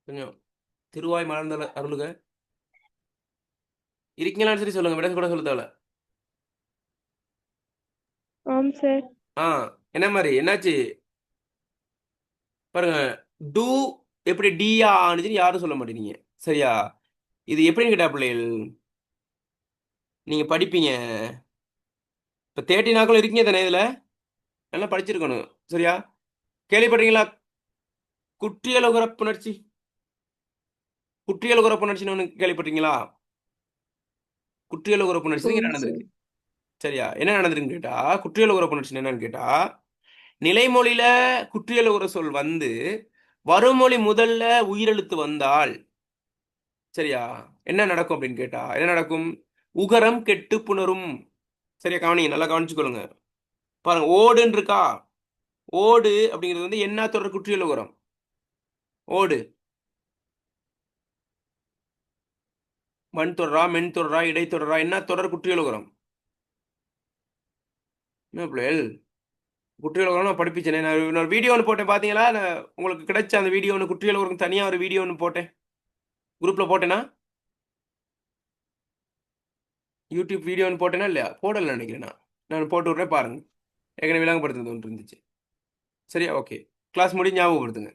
கொஞ்சம் திருவாய் மலர்ந்த அருளுக. இருக்கீங்களான்னு சரி சொல்லுங்க, விட கூட சொல்ல தேவையில்ல. ஆம் சார். என்ன மாதிரி என்னாச்சு பாருங்க. டூ எப்படி டியா ஆனிச்சுன்னு யாரும் சொல்ல மாட்டேங்க. சரியா? இது எப்படின்னு கேட்டா பிள்ளைகள், நீங்க படிப்பீங்க. இப்ப 30 இருக்கீங்க தானே? இதுல நல்லா படிச்சிருக்கணும். சரியா? கேள்விப்படுறீங்களா? குற்றியலுகர புணர்ச்சி. குற்றியலுகர புணர்ச்சின்னு ஒன்று கேள்விப்பட்டீங்களா? குற்றியலுகர புணர்ச்சி இங்க நடந்திருக்கு. சரியா? என்ன நடந்திருக்குன்னு கேட்டா, குற்றியலுகர புணர்ச்சி என்னன்னு கேட்டா, நிலைமொழியில குற்றியலுகர சொல் வந்து வருமொழி முதல்ல உயிரெழுத்து வந்தால் சரியா என்ன நடக்கும் அப்படின்னு கேட்டா என்ன நடக்கும்? உகரம் கெட்டு புணரும். சரியா கவனிங்க, நல்லா கவனிச்சுக்கொள்ளுங்க. பாருங்க, ஓடுன்னு இருக்கா? ஓடு அப்படிங்கிறது வந்து என்ன தொடர் குற்றியலுகரம்? ஓடு மண் தொடரா, மென் தொடரா, இடை தொடரா, என்ன தொடர் குற்றியலுகரம்? என்ன பிள்ளைகள் குற்றியலுகரம் நான் படிப்பிச்சேனே. நான் வீடியோ ஒன்று போட்டேன், பார்த்தீங்களா? நான் உங்களுக்கு கிடைச்ச அந்த வீடியோ ஒன்று குற்றியலுகரம் தனியாக ஒரு வீடியோ ஒன்று போட்டேன், குரூப்பில் போட்டேனா? யூடியூப் வீடியோ ஒன்று போட்டேனா இல்லையா? போடலை நினைக்கிறேன். நான் போட்டு விட்றேன் பாருங்க. ஏற்கனவே விளங்கப்படுத்துறது ஒன்று இருந்துச்சு. சரியா? ஓகே, கிளாஸ் முடி ஞாபகப்படுத்துங்க.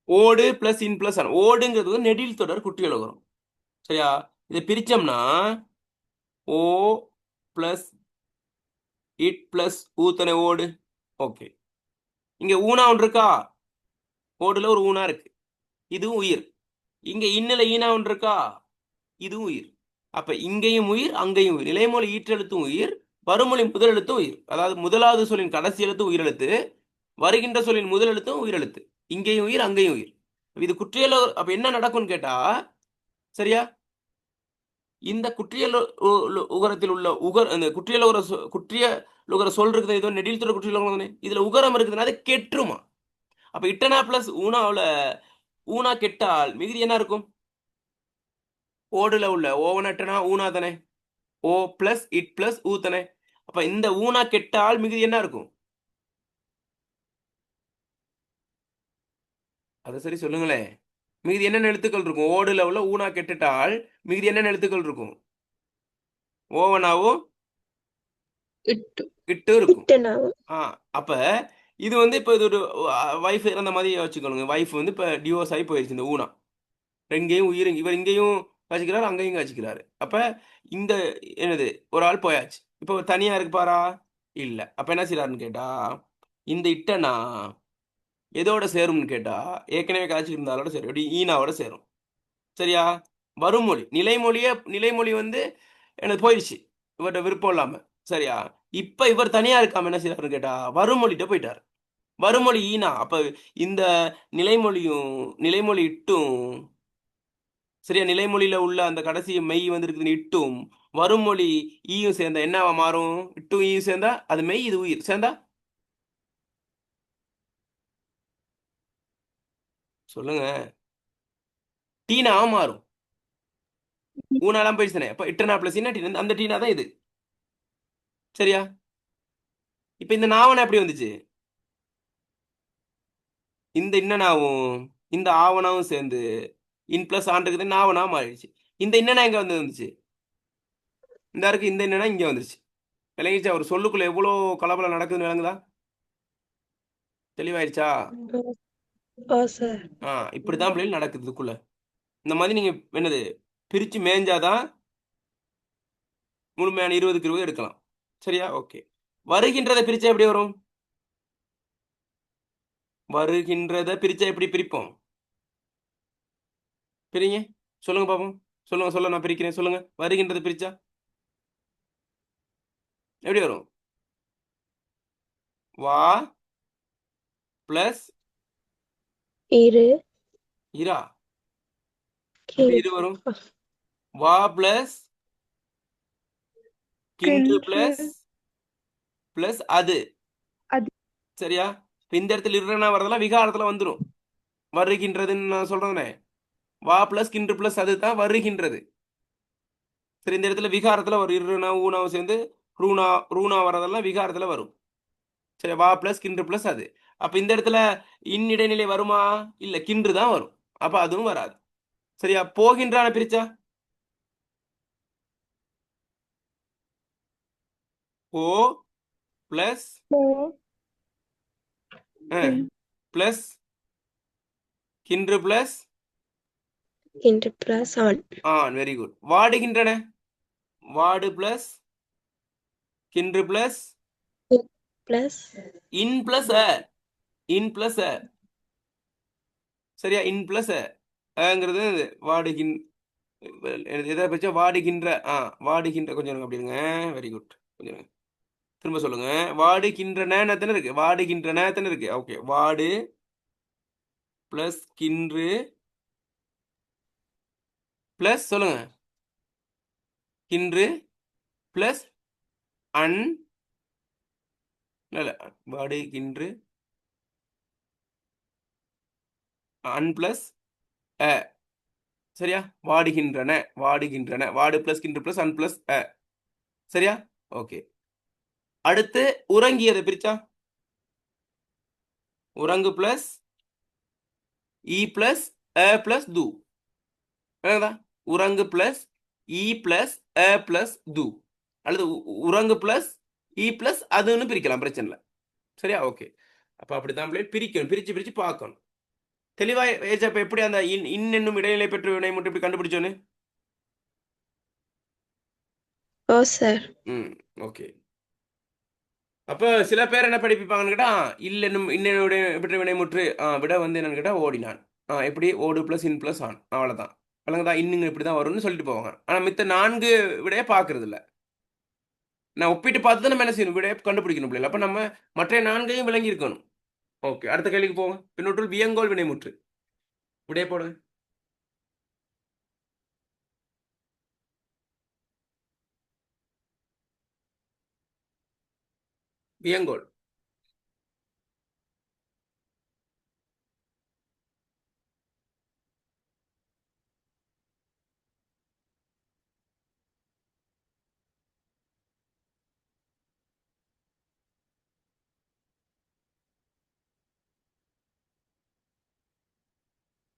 ஓடு பிளஸ் இன் பிளஸ் ஆன். ஓடுங்கிறது வந்து நெடில் தொடர் குற்றியலுகரம். சரியா? இதை பிரிச்சோம்னா ஓ பிளஸ் இட் பிளஸ் ஊத்தனை ஓடு. ஓகே, இங்க ஊனா ஒன்று இருக்கா? ஓடுல ஒரு ஊனா இருக்கு, இதுவும் உயிர். இங்க இன்னல ஈனா ஒன்று இருக்கா? இதுவும் உயிர். அப்ப இங்கேயும் உயிர், அங்கேயும் உயிர். நிலைமொழி ஈற்றெழுத்தும் உயிர், வருமொழி முதல் எழுத்தும் உயிர். அதாவது முதலாவது சொல்லின் கடைசி எழுத்து உயிரெழுத்து, வருகின்ற சொல்லின் முதல் எழுத்தும் உயிரெழுத்து. இங்கேயும் உயிர், அங்கேயும் உயிர். இது குற்றியல். அப்ப என்ன நடக்கும்னு கேட்டா, சரியா, இந்த குற்றியல் உகரத்தில் உள்ள அந்த குற்றியலுகர சொல் இருக்குது, இது நெடில் தொடர் குற்றியலுகரம். இதுல உகரம் இருக்குதுன்னா அது கெட்டுருமா? அப்ப இட்டனா பிளஸ் ஊனாவில் ஊனா கெட்டால் மிகுதி என்ன இருக்கும்? ஓடுல உள்ள ஓவனட்டனா ஊனா தானே, ஓ பிளஸ் இட் பிளஸ் ஊ தானே. அப்ப இந்த ஊனா கெட்டால் மிகுதி என்ன இருக்கும்? அதை சரி சொல்லுங்களேன். மிகுதி என்னென்ன எழுத்துக்கள் இருக்கும்? ஓடுல உள்ள ஊனா கெட்டுட்டால் மிகுதி என்னென்ன எழுத்துக்கள் இருக்கும்? ஓவனாவும் இட்டு இட்டு இருக்கும். இட்டனாவும். அப்ப இது வந்து இப்போ இது ஒரு வைஃப் இறந்த மாதிரி வச்சுக்கோங்க. வைஃப் வந்து இப்போ டிவோர்ஸ் ஆகி போயிடுச்சு. இந்த ஊனா எங்கேயும் உயிர், இவர் இங்கேயும் காய்ச்சிக்கிறாரு, அங்கேயும் காய்ச்சிக்கிறாரு. அப்ப இந்த என்னது ஒரு ஆள் போயாச்சு, இப்போ தனியா இருப்பாரா? இல்ல. அப்ப என்ன செய்யறாருன்னு கேட்டா, இந்த இட்டனா எதோட சேரும்னு கேட்டா ஏற்கனவே காய்ச்சிட்டு இருந்தாலோட சேரும். எப்படி? ஈனாவோட சேரும். சரியா? வருமொழி நிலைமொழி வந்து எனக்கு போயிடுச்சு, இவர்கிட்ட விருப்பம் இல்லாம. சரியா? இப்ப இவர் தனியா இருக்காம என்ன செய்யறாருன்னு கேட்டா வருமொழிட்ட போயிட்டார். வருமொழி ஈனா. அப்ப இந்த நிலைமொழி இட்டும், சரியா, நிலைமொழியில உள்ள அந்த கடைசி மெய் வந்து இட்டும் வருமொழி ஈயும் சேர்ந்தா என்னவா மாறும்? இட்டும் ஈயும் சேர்ந்தா அது மெய், இது உயிர். சேர்ந்தா சொல்லுங்க, டீனா மாறும். ஊனாலாம் போயிடுச்சுனே. அப்ப இட்டனா பிளஸ் என்ன டீனா, அந்த டீனா தான் இது. சரியா? இப்ப இந்த நாவனா எப்படி வந்துச்சு? இந்த இன்னனாவும் இந்த ஆவனாவும் சேர்ந்து இன் பிளஸ் ஆன்றது நாவனா மாறிடுச்சு. இந்த இன்னனா எங்க வந்துச்சு? இந்த இருக்கு, இந்த இன்னனா இங்க வந்துருச்சு. விளங்கிச்சா? ஒரு சொல்லுக்குள்ள எவ்வளவு கலபலம் நடக்குதுன்னு விளங்குதா? தெளிவாயிருச்சா? சார். இப்படிதான் பிள்ளைகள் நடக்குது இதுக்குள்ள. இந்த மாதிரி நீங்க என்னது பிரிச்சு மேய்ஞ்சாதான் முழுமையான 20க்கு 20 எடுக்கலாம். சரியா? ஓகே. வருகின்றதை பிரிச்சா எப்படி வரும்? வருகின்றதை பிரிச்சா எப்படி பிரிப்போம்? பிரிங்க, சொல்லுங்க பாப்போம். சொல்லுங்க, நான் பிரிக்கிறேன். சொல்லுங்க, வருகின்றதை பிரிச்சா எப்படி வரும்? வா பிளஸ் இரு இரா. எப்படி இரு வரும்? வா பிளஸ் கின்று பிளஸ் பிளஸ் அது. அது. சரியா? இந்த இடத்துல இருனா வரதெல்லாம் விகாரத்துல வந்துடும். வருகின்றதுன்னு நான் சொல்றேனே, வா பிளஸ் கின்று பிளஸ் அது தான் வருகின்றது. சரி, இந்த இடத்துல விகாரத்துல ஒரு இருனா ஊனாவும் சேர்ந்து ரூனா வரதெல்லாம் விகாரத்துல வரும். சரி, வா பிளஸ் கின்று பிளஸ் அது. அப்ப இந்த இடத்துல இன் இடைநிலை வருமா? இல்ல, கின்று தான் வரும். அப்ப அதுவும் வராது. சரியா? போகின்றான பிரிச்சா ஓ பிளஸ் பிளஸ் கின்று பிளஸ் இன்று பிளஸ் ஆன். Very good. வாடுகின்றன வாடு பிளஸ் கின்று பிளஸ் பிளஸ் இன் பிளஸ் இன் பிளஸ் சரியா? இன் பிளஸ் ங்கிறது வாடுகின் எதை பச்சா வாடுகின்ற வாடுகின்ற. கொஞ்சம் இருங்க, அப்படி இருங்க. Very good. கொஞ்சம் இருங்க. திரும்ப சொல்லுங்க. வாடுகின்றன எத்தனை இருக்கு? வாடுகின்றன எத்தனை இருக்கு? ஓகே. வாடு பிளஸ் கின்று பிளஸ் சொல்லுங்க. கின்று பிளஸ் அன் இல்ல வாடுகின்று அன் பிளஸ் அ. சரியா? வாடுகின்றன வாடுகின்றன வாடு பிளஸ் கின்று பிளஸ் அன் பிளஸ் அ. சரியா? ஓகே. அடுத்து உறங்கியது பிரிச்சா உறங்கு பிளஸ் இ பிளஸ் அ பிளஸ் து. விளங்குதா? உறங்கு பிளஸ் இ பிளஸ் அ பிளஸ் து, அல்லது உறங்கு பிளஸ் இ பிளஸ் அதுன்னு பிரிக்கலாம், பிரச்சனை இல்லை. சரியா? ஓகே. அப்ப அப்படித்தான் பிரிக்கணும், பிரிச்சு பிரிச்சு பார்க்கணும். தெளிவா ஏச்சப்ப எப்படி அந்த இன் என்னும் இடைநிலை பெற்ற வினை மட்டும் இப்படி கண்டுபிடிச்சோன்னு? ஓ சார். ம், ஓகே. அப்ப சில பேர் என்ன படிப்பிப்பாங்கன்னு கேட்டா, இல்ல என்னும் இன்னுடைய பெற்ற வினைமுற்று விட வந்து என்னன்னு கேட்டா ஓடினான். எப்படி ஓடு பிளஸ் இன் பிளஸ் ஆன், அவ்வளவுதான். விளங்குதா? இன்னுங்க இப்படிதான் வரும்னு சொல்லிட்டு போவாங்க. ஆனா மித்த 4 விடைய பாக்குறது இல்ல. நான் ஒப்பிட்டு பார்த்து தான் நம்ம என்ன செய்யணும், விடைய கண்டுபிடிக்கணும் பிள்ளைல. அப்ப நம்ம மற்ற 4ஐயும் விளங்கி இருக்கணும். ஓகே, அடுத்த கேள்விக்கு போங்க. பின்னொற்றில் வியங்கோல் வினைமுற்று விடைய போடுங்க. வியங்கோல்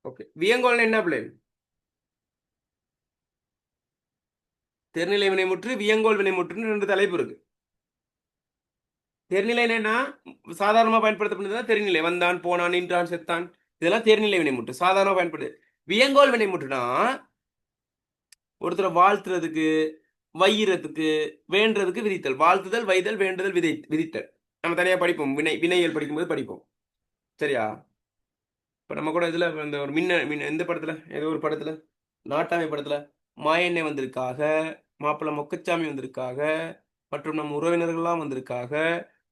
ஓகே. வியங்கோல் என்ன பிள்ளை? தெர்நிலை வினைமுற்று, வியங்கோல் வினைமுற்றுன்னு 2 தலைப்பு இருக்கு. தெர்நிலை என்னன்னா சாதாரணமா பயன்படுத்தப்படுது தெரிநிலை. வந்தான், போனான், நின்றான், செத்தான், இதெல்லாம் தேர்நிலை வினைமுற்று, சாதாரணமா பயன்படுது. வியங்கோல் வினைமுற்றுனா ஒருத்தரை வாழ்த்துறதுக்கு, வையிறதுக்கு, வேண்டுறதுக்கு விதித்தல். வாழ்த்துதல், வைதல், வேண்டுதல், விதித்தல். நம்ம தனியா படிப்போம், வினையியல் படிக்கும்போது படிப்போம். சரியா? இப்ப நம்ம கூட இதுல இந்த ஒரு எந்த படத்துல, ஏதோ ஒரு படத்துல, நாட்டாமை படத்துல மாயண்ணே வந்திருக்காக, மாப்பிள்ள மொக்கச்சாமி வந்திருக்காக, மற்றும் நம்ம உறவினர்கள்லாம் வந்திருக்காக,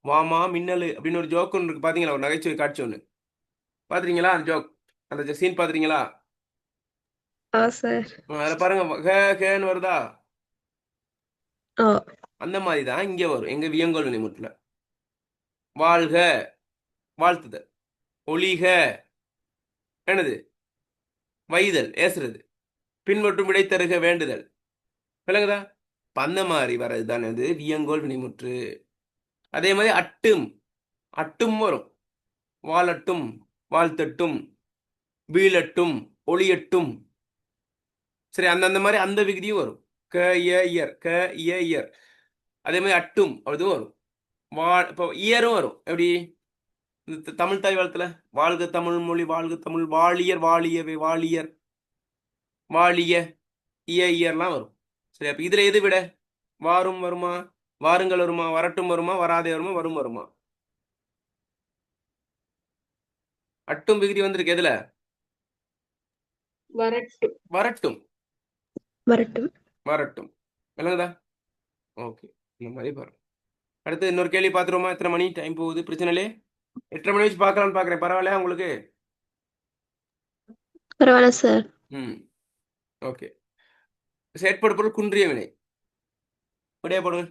வாமா மின்னலு அப்படின்னு ஒரு ஜோக் ஒன்று இருக்கு. பாத்தீங்களா? ஒரு நகைச்சுவை காட்சி ஒன்று பாத்துறீங்களா? அந்த ஜோக், அந்த சீன் பாத்துறீங்களா? ஆ சார். அதுல பாருங்க, கேன்னு வருதா? ஓ. அந்த மாதிரி தான் இங்க வரும் எங்க வியங்கோல் வினைமுற்றுல. வாழ்க வாழ்த்துதல், ஒளிக என்னது வைதல் ஏசுறது, பின்பற்றும் விடை தருக வேண்டுதல். விளங்குதா? அந்த மாதிரி வர்றதுதான் அது வியங்கோல் வினைமுற்று. அதே மாதிரி அட்டும் அட்டும் வரும். வாழட்டும், வாழ்த்தட்டும், வீழட்டும், ஒளியட்டும். சரி, அந்த மாதிரி அந்த விகுதியும் வரும். க இயர் க இயர். அதே மாதிரி அட்டும் அதுவும் வரும். இப்போ இயரும் வரும். எப்படி? தமிழ் தாய் வாழ்த்துல வாழ்க தமிழ் மொழி, வாழ்க தமிழ், வாழியர், வாழியவை, வாழியர், வாழிய, இயர்லாம் வரும். சரி, அப்ப இதுல எது விட? வாரும் வருமா, வாருங்கள் வருமா, வரட்டும் வருமா, வராதே வருமா, வரும் வருமா? அட்டும் விகுதி வந்திருக்கு எதுல? வரட்டும். வரட்டும் வரட்டும். வரட்டும். விளங்குதா? ஓகே, இந்த மாதிரி பாருங்க. அடுத்து இன்னொரு கேள்வி பார்த்துருவோமா? எத்தனை மணி டைம் போகுது? பிரச்சனை இல்லையே. 8:30 மணி வச்சு பார்க்கலாம்னு பார்க்குறேன். பரவாயில்லையா உங்களுக்கு? பரவாயில்ல சார். ம், ஓகே. செயற்படு பொருள் குன்றிய வினை விடைய போடுங்க.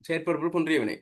செயற்படு பொருள் குன்றிய வினை.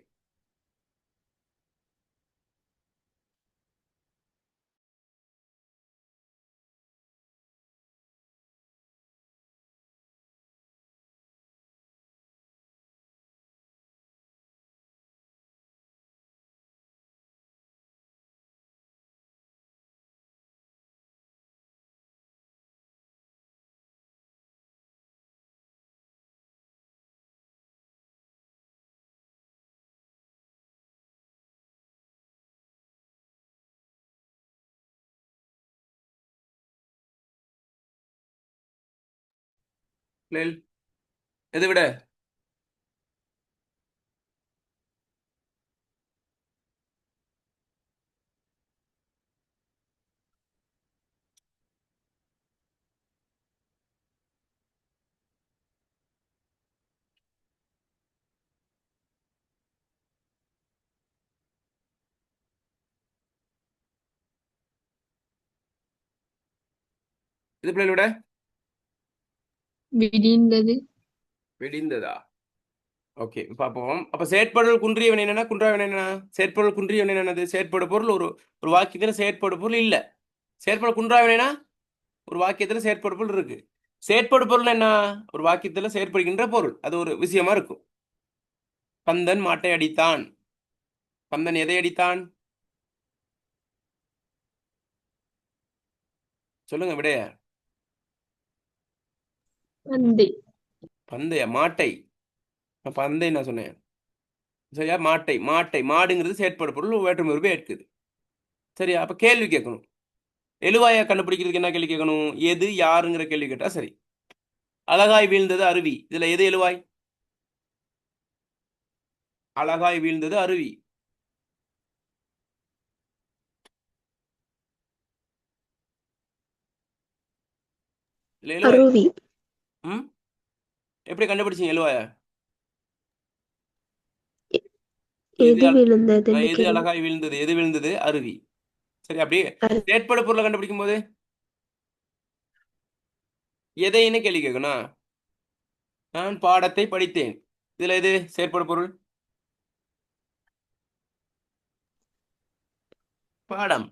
எதை விட? இது பிள்ளைகளை விட விடிந்தது. வெடிந்ததா? ஓகே பார்ப்போம். அப்ப செயற்பொருள் குன்றிய வினை என்னன்னா, குன்றா வினை என்னன்னா, செயற்பொருள் குன்றிய வினை என்னது? செயற்படு பொருள் ஒரு ஒரு வாக்கியத்துல செயற்படு பொருள் இல்ல. செயற்படு குன்றா வினைனா ஒரு வாக்கியத்துல செயற்படு பொருள் இருக்கு. செயற்படு பொருள் என்ன? ஒரு வாக்கியத்துல செயற்படுகின்ற பொருள், அது ஒரு விஷயமா இருக்கும். கந்தன் மாட்டை அடித்தான். கந்தன் எதை அடித்தான்? சொல்லுங்க விடைய. பந்தை. பந்தய மாட்டை. பந்தை நான் சொன்னேன் சரியா? மாட்டை மாட்டை மாடுங்கிறது செயற்படு பொருள், வேற்றுமை உருவை ஏற்குது. சரியா? அப்ப கேள்வி கேட்கணும். எழுவாயா கண்டுபிடிக்கிறதுக்கு என்ன கேள்வி கேட்கணும்? எது யாருங்கிற கேள்வி கேட்டா சரி. அழகாய் வீழ்ந்தது அருவி, இதுல எது எழுவாய்? அழகாய் வீழ்ந்தது அருவி. இல்ல எழுவாய். அருவி. ம் எப்படி கண்டுபிடிச்சீங்க எழுவாய? எது எது விழுந்ததுன்னு எது கேள்வி. அழகாய் வீழ்ந்தது? எது வீழ்ந்தது? அருவி. சரி, அப்படியே அருவி. செயற்படு பொருளை கண்டுபிடிக்கும் போது எதைன்னு கேள்வி கேட்கணும். நான் பாடத்தை படித்தேன், இதுல எது செயற்படு பொருள்? பாடம்.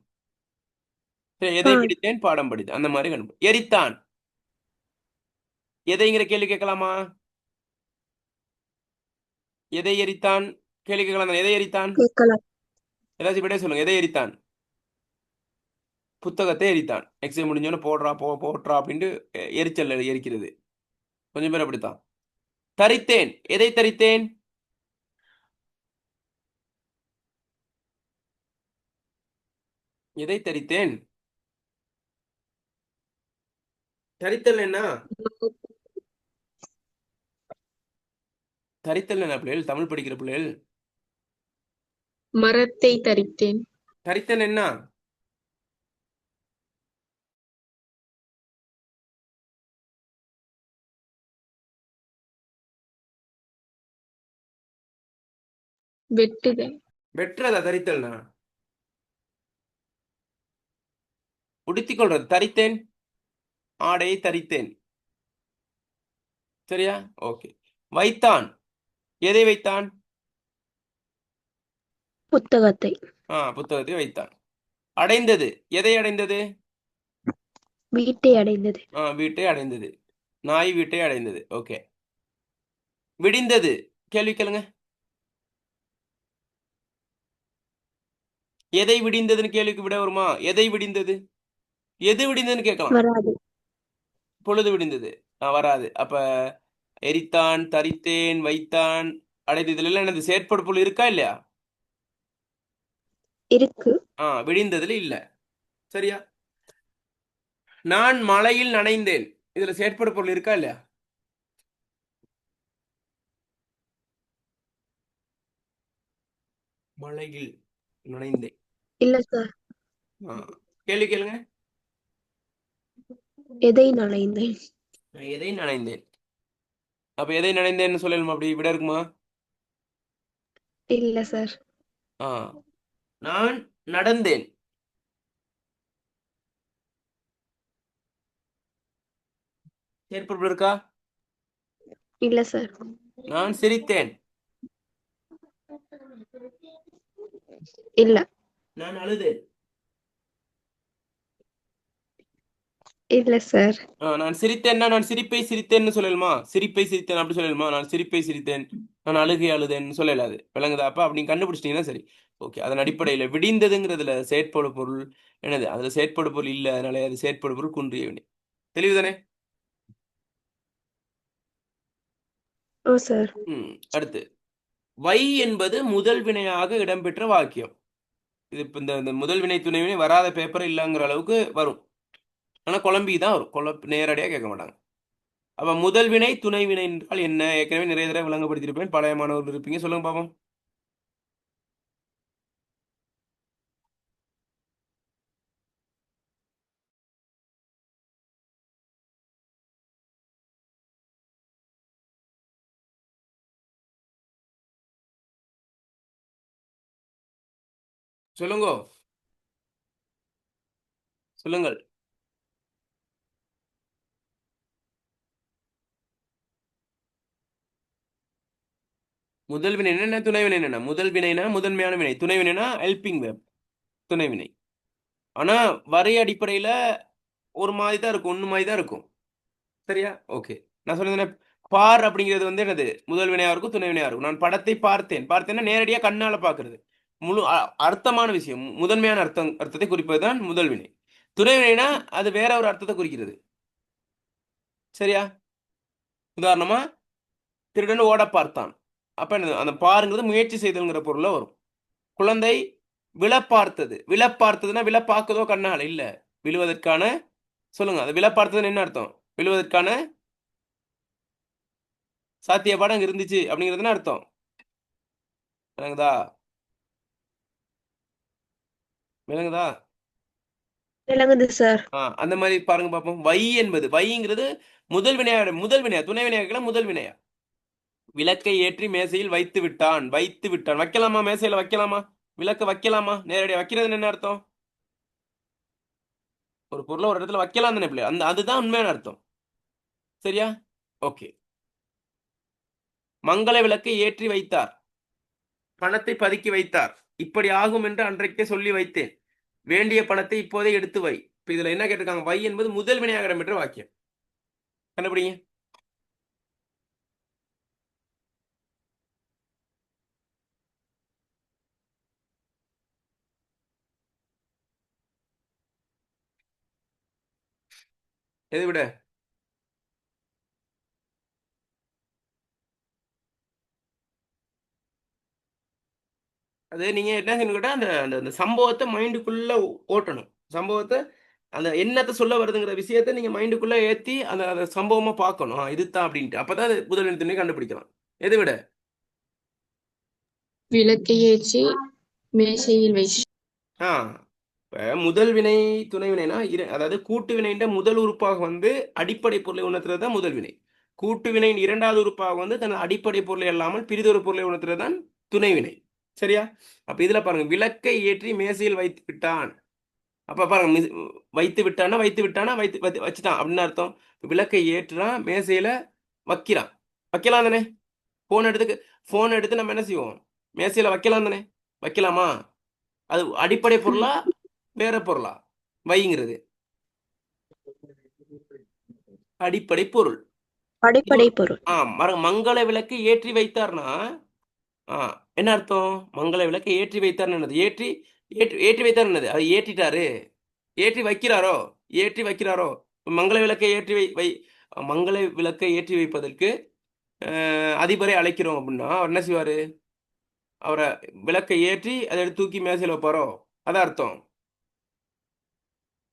சரி, எதை பால். படித்தேன்? பாடம் படித்தேன். அந்த மாதிரி கண்டுபிடி. எரித்தான், எதைங்கிற கேள்வி கேட்கலாமா? எதை எரித்தான் கேள்வி கேட்கலாம் தானே? எதை எரித்தான்? கேட்கலாம். ஏதாச்சும் விட சொல்லுங்க. எதை எரித்தான்? புத்தகத்தை எரித்தான். எக்ஸாம் முடிஞ்சோன்னு போடுறா போட்டுறா அப்படின்ட்டு எரிச்சல் எரிக்கிறது. கொஞ்சம் பேர் அப்படித்தான். தரித்தேன், எதை தரித்தேன்? எதை தரித்தேன்? தரித்தல் என்ன? தரித்தல் என்ன பிள்ளைகள்? தமிழ் படிக்கிற பிள்ளைகள் மரத்தை தரித்தேன். தரித்தல் என்ன? வெட்டுதல். வெட்டுறதா தரித்தல்னா? உடுத்திக் கொள்றது. தரித்தேன், ஆடையை தரித்தேன். சரியா? ஓகே. வைத்தான், எதை வைத்தான்? புத்தகத்தை. புத்தகத்தை வைத்தான். அடைந்தது, எதை அடைந்தது? வீட்டை அடைந்தது. வீட்டை அடைந்தது. நாய் வீட்டை அடைந்தது. ஓகே. விடிந்தது, கேள்வி கேளுங்க. எதை விடிந்ததுன்னு கேள்விக்கு விட வருமா? எதை விடிந்தது? எது விடிந்ததுன்னு கேட்கலாம். வராது. பொழுது விடிந்தது. வராது. அப்ப எரித்தான், தரித்தேன், வைத்தான், அடைந்தது, இதுல எல்லாம் என்னது செயற்படு பொருள் இருக்கா இல்லையா? இருக்கு. விடிந்ததுல இல்ல. சரியா? நான் மழையில் நனைந்தேன், இதுல செயற்படு பொருள் இருக்கா இல்லையா? மழையில் நனைந்தேன். இல்ல சார். கேள்வி கேளுங்க. எதை நனைந்தேன்? எதை நனைந்தேன்? அப்ப எதை நனைந்தேன்னு சொல்லணுமா? அப்படி விட இருக்குமா? இல்ல சார். நான் நடந்தேன், செயற்படு பொருள் இருக்கா? இல்ல சார். நான் சிரித்தேன், இல்ல. நான் அழுதேன், இல்ல சார். நான் சிரித்தேன்னா நான் சிரிப்பை சிரித்தேன்னு சொல்லலுமா? சிரிப்பை சிரித்தேன் அப்படி சொல்லலுமா? நான் சிரிப்பை சிரித்தேன், நான் அழுகை அழுதேன்னு சொல்லலாது. விளங்குதா? அப்ப அப்படி கண்டுபிடிச்சிட்டீங்கன்னா சரி. ஓகே. அதன் அடிப்படையில் விடிந்ததுங்கிறதுல செயற்படு பொருள் என்னது? அதுல செயற்படு பொருள் இல்லை, அதனால அது செயற்படு பொருள் குன்றிய வினை. தெளிவுதானே? ஓ சார். அடுத்து, வை என்பது முதல் வினையாக இடம்பெற்ற வாக்கியம். இது இப்ப இந்த முதல் வினை துணை வினை வராத பேப்பர் இல்லைங்கிற அளவுக்கு வரும். ஆனா குழம்பி தான் வரும், நேரடியாக கேட்க மாட்டாங்க. அப்ப முதல் வினை துணை வினை என்றால் என்ன? ஏற்கனவே நிறைய தடவை விளங்கப்படுத்தியிருப்பேன், பழைய மாணவர்கள் இருப்பீங்க. சொல்லுங்க பாப்போம். சொல்லுங்க, சொல்லுங்கள். முதல் வினை என்ன, துணை வினை என்ன? முதல் வினைனா முதன்மையான வினை, துணை வினைனா ஹெல்பிங் வெர்ப், துணை வினை. ஆனா வரை அடிப்படையில ஒரு மாதிரி தான் இருக்கும், ஒன்று மாதிரி தான் இருக்கும். சரியா? ஓகே. நான் சொன்னது பார் அப்படிங்கிறது வந்து என்னது? முதல் வினையா இருக்கும், துணை வினையா இருக்கும். நான் படத்தை பார்த்தேன். பார்த்தேன்னா நேரடியாக கண்ணால பார்க்கறது. முழு அர்த்தமான விஷயம், முதன்மையான அர்த்தத்தை குறிப்பது தான் முதல் வினை. துணை வினைனா அது வேற ஒரு அர்த்தத்தை குறிக்கிறது. சரியா? உதாரணமா திருடன் ஓட பார்த்தான். அப்ப என்னது? அந்த பாருங்கிறது முயற்சி செய்தல்ங்கிற பொருள்ல வரும். குழந்தை விழ பார்த்தது. விழ பார்த்ததுன்னா விழ பார்க்கதோ கண்ணால இல்ல, விழுவதற்கான. சொல்லுங்க, அது விழ பார்த்ததுன்னு என்ன அர்த்தம்? விழுவதற்கான சாத்தியப்பாடு அங்க இருந்துச்சு அப்படிங்கிறதுன்னு அர்த்தம். விளங்குதா? விளங்குதா? விளங்குது சார். அந்த மாதிரி பாருங்க பார்ப்போம். வை என்பது, வைங்கிறது முதல் வினையா, முதல் வினையா, துணை வினையா, முதல் வினையா? விளக்கை ஏற்றி மேசையில் வைத்து விட்டான். வைத்து விட்டான். வைக்கலாமா? மேசையில வைக்கலாமா? விளக்க வைக்கலாமா? நேரடியாக வைக்கிறது என்ன அர்த்தம்? ஒரு பொருளை ஒரு இடத்துல வைக்கலாம் தானே பிள்ளை, அந்த அதுதான் உண்மையான அர்த்தம். சரியா? ஓகே. மங்கள விளக்கை ஏற்றி வைத்தார். பணத்தை பதுக்கி வைத்தார். இப்படி ஆகும் என்று அன்றைக்கே சொல்லி வைத்தேன். வேண்டிய பணத்தை இப்போதே எடுத்து வை. இப்ப இதுல என்ன கேட்டிருக்காங்க? வை என்பது முதல் வினையாக இடம்பெற்ற வாக்கியம். கண்டுபிடிங்க. எதை விட? அது நீங்க என்ன செய்யணும் கேட்டா, அந்த அந்த அந்த சம்பவத்தை மைண்டுக்குள்ள ஓட்டணும். சம்பவத்தை, அந்த என்னத்தை சொல்ல வருதுங்கிற விஷயத்தை நீங்க மைண்டுக்குள்ள ஏத்தி அந்த அந்த சம்பவமா பார்க்கணும். இதுதான் அப்படின்ட்டு. அப்பதான் அது முதல் எழுத்துனே கண்டுபிடிக்கலாம். எதை விட? விளக்கை ஏற்றி மேசையில் வைத்து. ஆ இப்ப முதல் வினை துணை வினைனா அதாவது கூட்டு வினைன்ற முதல் உறுப்பாக வந்து அடிப்படை பொருளை உணர்த்துறது தான் முதல் வினை. கூட்டு வினையின் இரண்டாவது உறுப்பாக வந்து தன் அடிப்படை பொருளை அல்லாமல் பிரிதொரு பொருளை உணர்த்துறது தான் துணை வினை. சரியா? அப்ப இதுல பாருங்க, விளக்கை ஏற்றி மேசையில் வைத்து விட்டான். அப்ப பாருங்க, வைத்து விட்டானா, வைத்து விட்டானா, வச்சுட்டான் அப்படின்னு அர்த்தம். விளக்கை ஏற்றுறான், மேசையில வைக்கிறான். வைக்கலாம் தானே? போன் எடுத்து நம்ம என்ன செய்வோம்? மேசையில வைக்கலாம் தானே? வைக்கலாமா? அது அடிப்படை பொருளா வேற பொருளா? வைங்கிறது அடிப்படை பொருள். அடிப்படை பொருள். மங்கள விளக்கு ஏற்றி வைத்தார்னா என்ன அர்த்தம்? மங்கள விளக்கை ஏற்றி வைத்தார்னு என்னது? ஏற்றி ஏற்றி ஏற்றி வைத்தார் என்னது? அதை ஏற்றிட்டாரு. ஏற்றி வைக்கிறாரோ? ஏற்றி வைக்கிறாரோ? மங்கள விளக்கை ஏற்றி வை மங்கள விளக்கை ஏற்றி வைப்பதற்கு அதிபரை அழைக்கிறோம் அப்படின்னா அவர் என்ன செய்வாரு? அவரை விளக்கை ஏற்றி அதை எடுத்து தூக்கி மேசையில் வைப்பாரோ? அதான் அர்த்தம்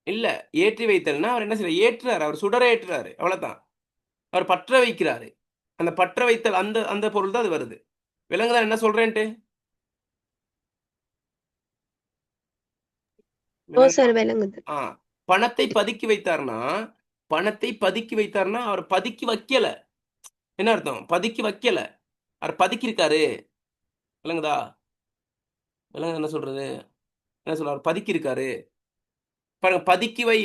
இல்ல. ஏற்றி வைத்தல்னா அவர் என்ன செய்யறாரு? ஏற்றுறாரு. அவர் சுடரை ஏற்றுறாரு, அவ்வளவுதான். அவர் பற்ற வைக்கிறாரு. அந்த பற்ற வைத்தல் அந்த அந்த பொருள் தான் அது வருது. விலங்குதான் என்ன சொல்றேன்ட்டு? ஓ சார், விளங்குது. பணத்தை பதுக்கி வைத்தார்னா, பணத்தை பதுக்கி வைத்தார்னா அவர் பதுக்கி வைக்கல. என்ன அர்த்தம்? பதுக்கி வைக்கல, அவர் பதுக்கி இருக்காரு. விளங்குதா? விலங்கு என்ன சொல்றது? என்ன சொல்ற? அவர் பதுக்கி இருக்காரு. பாருங்க, பதுக்கி வை,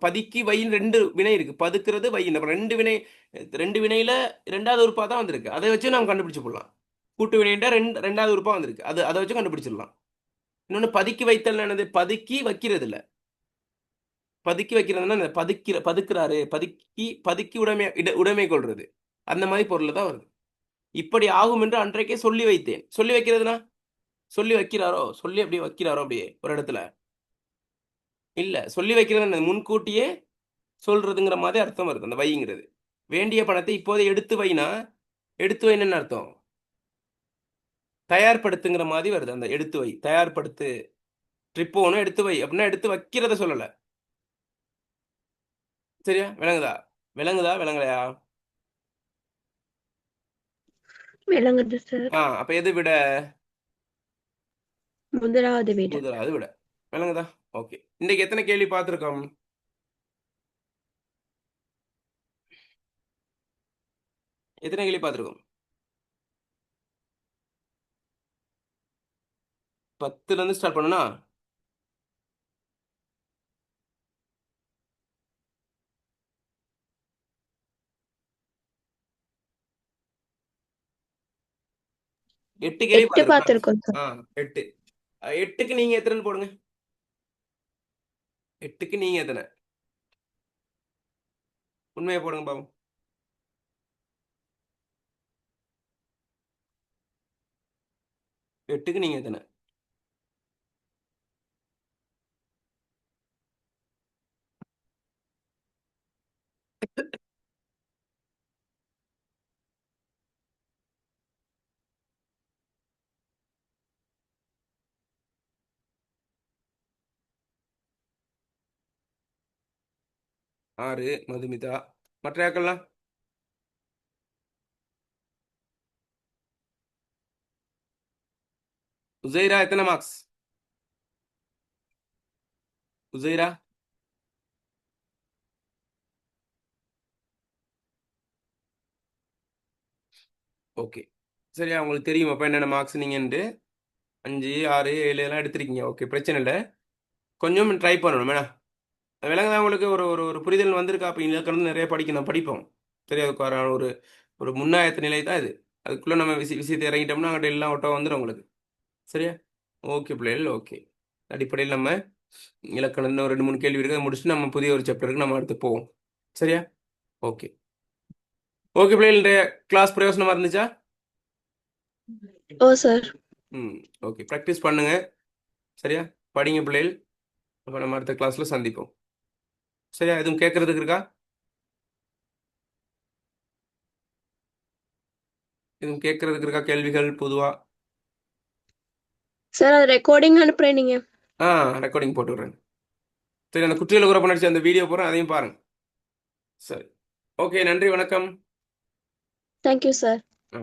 பதுக்கி வைன்னு ரெண்டு வினை இருக்கு. பதுக்கிறது, வை. ரெண்டு வினை, ரெண்டு வினையில ரெண்டாவது உறுப்பா தான் வந்திருக்கு. அதை வச்சு நம்ம கண்டுபிடிச்சு போடலாம். கூட்டு வினைன்ற ரெண்டாவது உறுப்பா வந்திருக்கு. அதை வச்சு கண்டுபிடிச்சிடலாம். இன்னொன்னு பதுக்கி வைத்தல் என்னது? பதுக்கி வைக்கிறது இல்ல. பதுக்கி வைக்கிறதுனா பதுக்குறாரு, பதுக்கி பதுக்கி உடைமை கொள்றது, அந்த மாதிரி பொருள் தான் வருது. இப்படி ஆகும் என்று அன்றைக்கே சொல்லி வைத்தேன். சொல்லி வைக்கிறதுனா சொல்லி வைக்கிறாரோ? சொல்லி அப்படியே வைக்கிறாரோ அப்படியே ஒரு இடத்துல? இல்ல. சொல்லி வைக்கிறது முன்கூட்டியே சொல்றதுங்கிற மாதிரி அர்த்தம் வருது அந்த வைங்கிறது. வேண்டிய பணத்தை இப்போதே எடுத்து வைனா, எடுத்து வைன்னு அர்த்தம்? தயார்படுத்துங்கிற மாதிரி வருது. அந்த எடுத்து வை, தயார்படுத்து. ட்ரிப் போகணும், எடுத்து வை அப்படின்னா எடுத்து வைக்கிறத சொல்லல. சரியா? விளங்குதா? விளங்குதா? விளங்கலையா? விளங்குது சார். அப்ப எது விட? முதலாவது விட. முதலாவது விட. விளங்குதா? ஓகே. இன்னைக்கு எத்தனை கேள்வி பார்த்துருக்கோம்? எத்தனை கேள்வி பார்த்துருக்கோம்? 10ல இருந்து ஸ்டார்ட் பண்ணுனா 8 கேள்வி 8 பார்த்துருக்கோம். பார்த்திருக்கோம் சார். ஆ 8. 8க்கு நீங்க எத்தனைன்னு போடுங்க. 8க்கு நீங்க எத்தனை? உண்மையை போடுங்க பாப்போம். 8க்கு நீங்க எத்தனை? ஆறு மதுமிதா. மற்ற ஆக்கள்லாம் உசைரா எத்தனை மார்க்ஸ்? உசைரா ஓகே. சரியா, உங்களுக்கு தெரியும் அப்போ என்னென்ன மார்க்ஸ் நீங்கன்ட்டு. 5, 6, 7 எல்லாம் எடுத்திருக்கீங்க. ஓகே, பிரச்சனை இல்லை. கொஞ்சம் ட்ரை பண்ணணும் மேடம். விலங்குதான் உங்களுக்கு ஒரு ஒரு ஒரு புரிதல் வந்திருக்கா? அப்போ இலக்கணம் நிறைய படிக்கணும், படிப்போம். சரி, அதுக்கான ஒரு ஒரு முன்னாயத்த நிலை தான் இது. அதுக்குள்ளே நம்ம விஷயத்தை இறங்கிட்டோம்னா அங்கிட்ட எல்லாம் ஒட்டா வந்துடும் உங்களுக்கு. சரியா, ஓகே பிள்ளைகள், ஓகே. அடிப்படையில் நம்ம இலக்கணம் ஒரு 2, 3 கேள்வி இருக்குது, அதை முடிச்சுட்டு நம்ம புதிய ஒரு சாப்டருக்கு நம்ம அடுத்து போவோம். சரியா, ஓகே. ஓகே பிள்ளைகள், இன்றைய கிளாஸ் பிரயோசனமாக இருந்துச்சா? ஓ சார். ம், ஓகே. ப்ராக்டிஸ் பண்ணுங்க. சரியா, படிங்க பிள்ளைகள். அப்போ நம்ம அடுத்த கிளாஸில் சந்திப்போம். சரியா, எதுவும் கேட்கறதுக்கு இருக்கா? எதுவும் கேட்கறதுக்கு இருக்கா கேள்விகள் பொதுவாக? சார் அது ரெக்கார்டிங் அனுப்புறேன் நீங்க. ஆ, ரெக்கார்டிங் போட்டு விட்றேன். சரி, அந்த குற்றியல் உறப்பு நடிச்சு அந்த வீடியோ போகிறேன், அதையும் பாருங்க. சரி, ஓகே. நன்றி, வணக்கம். Thank you sir. ஆ.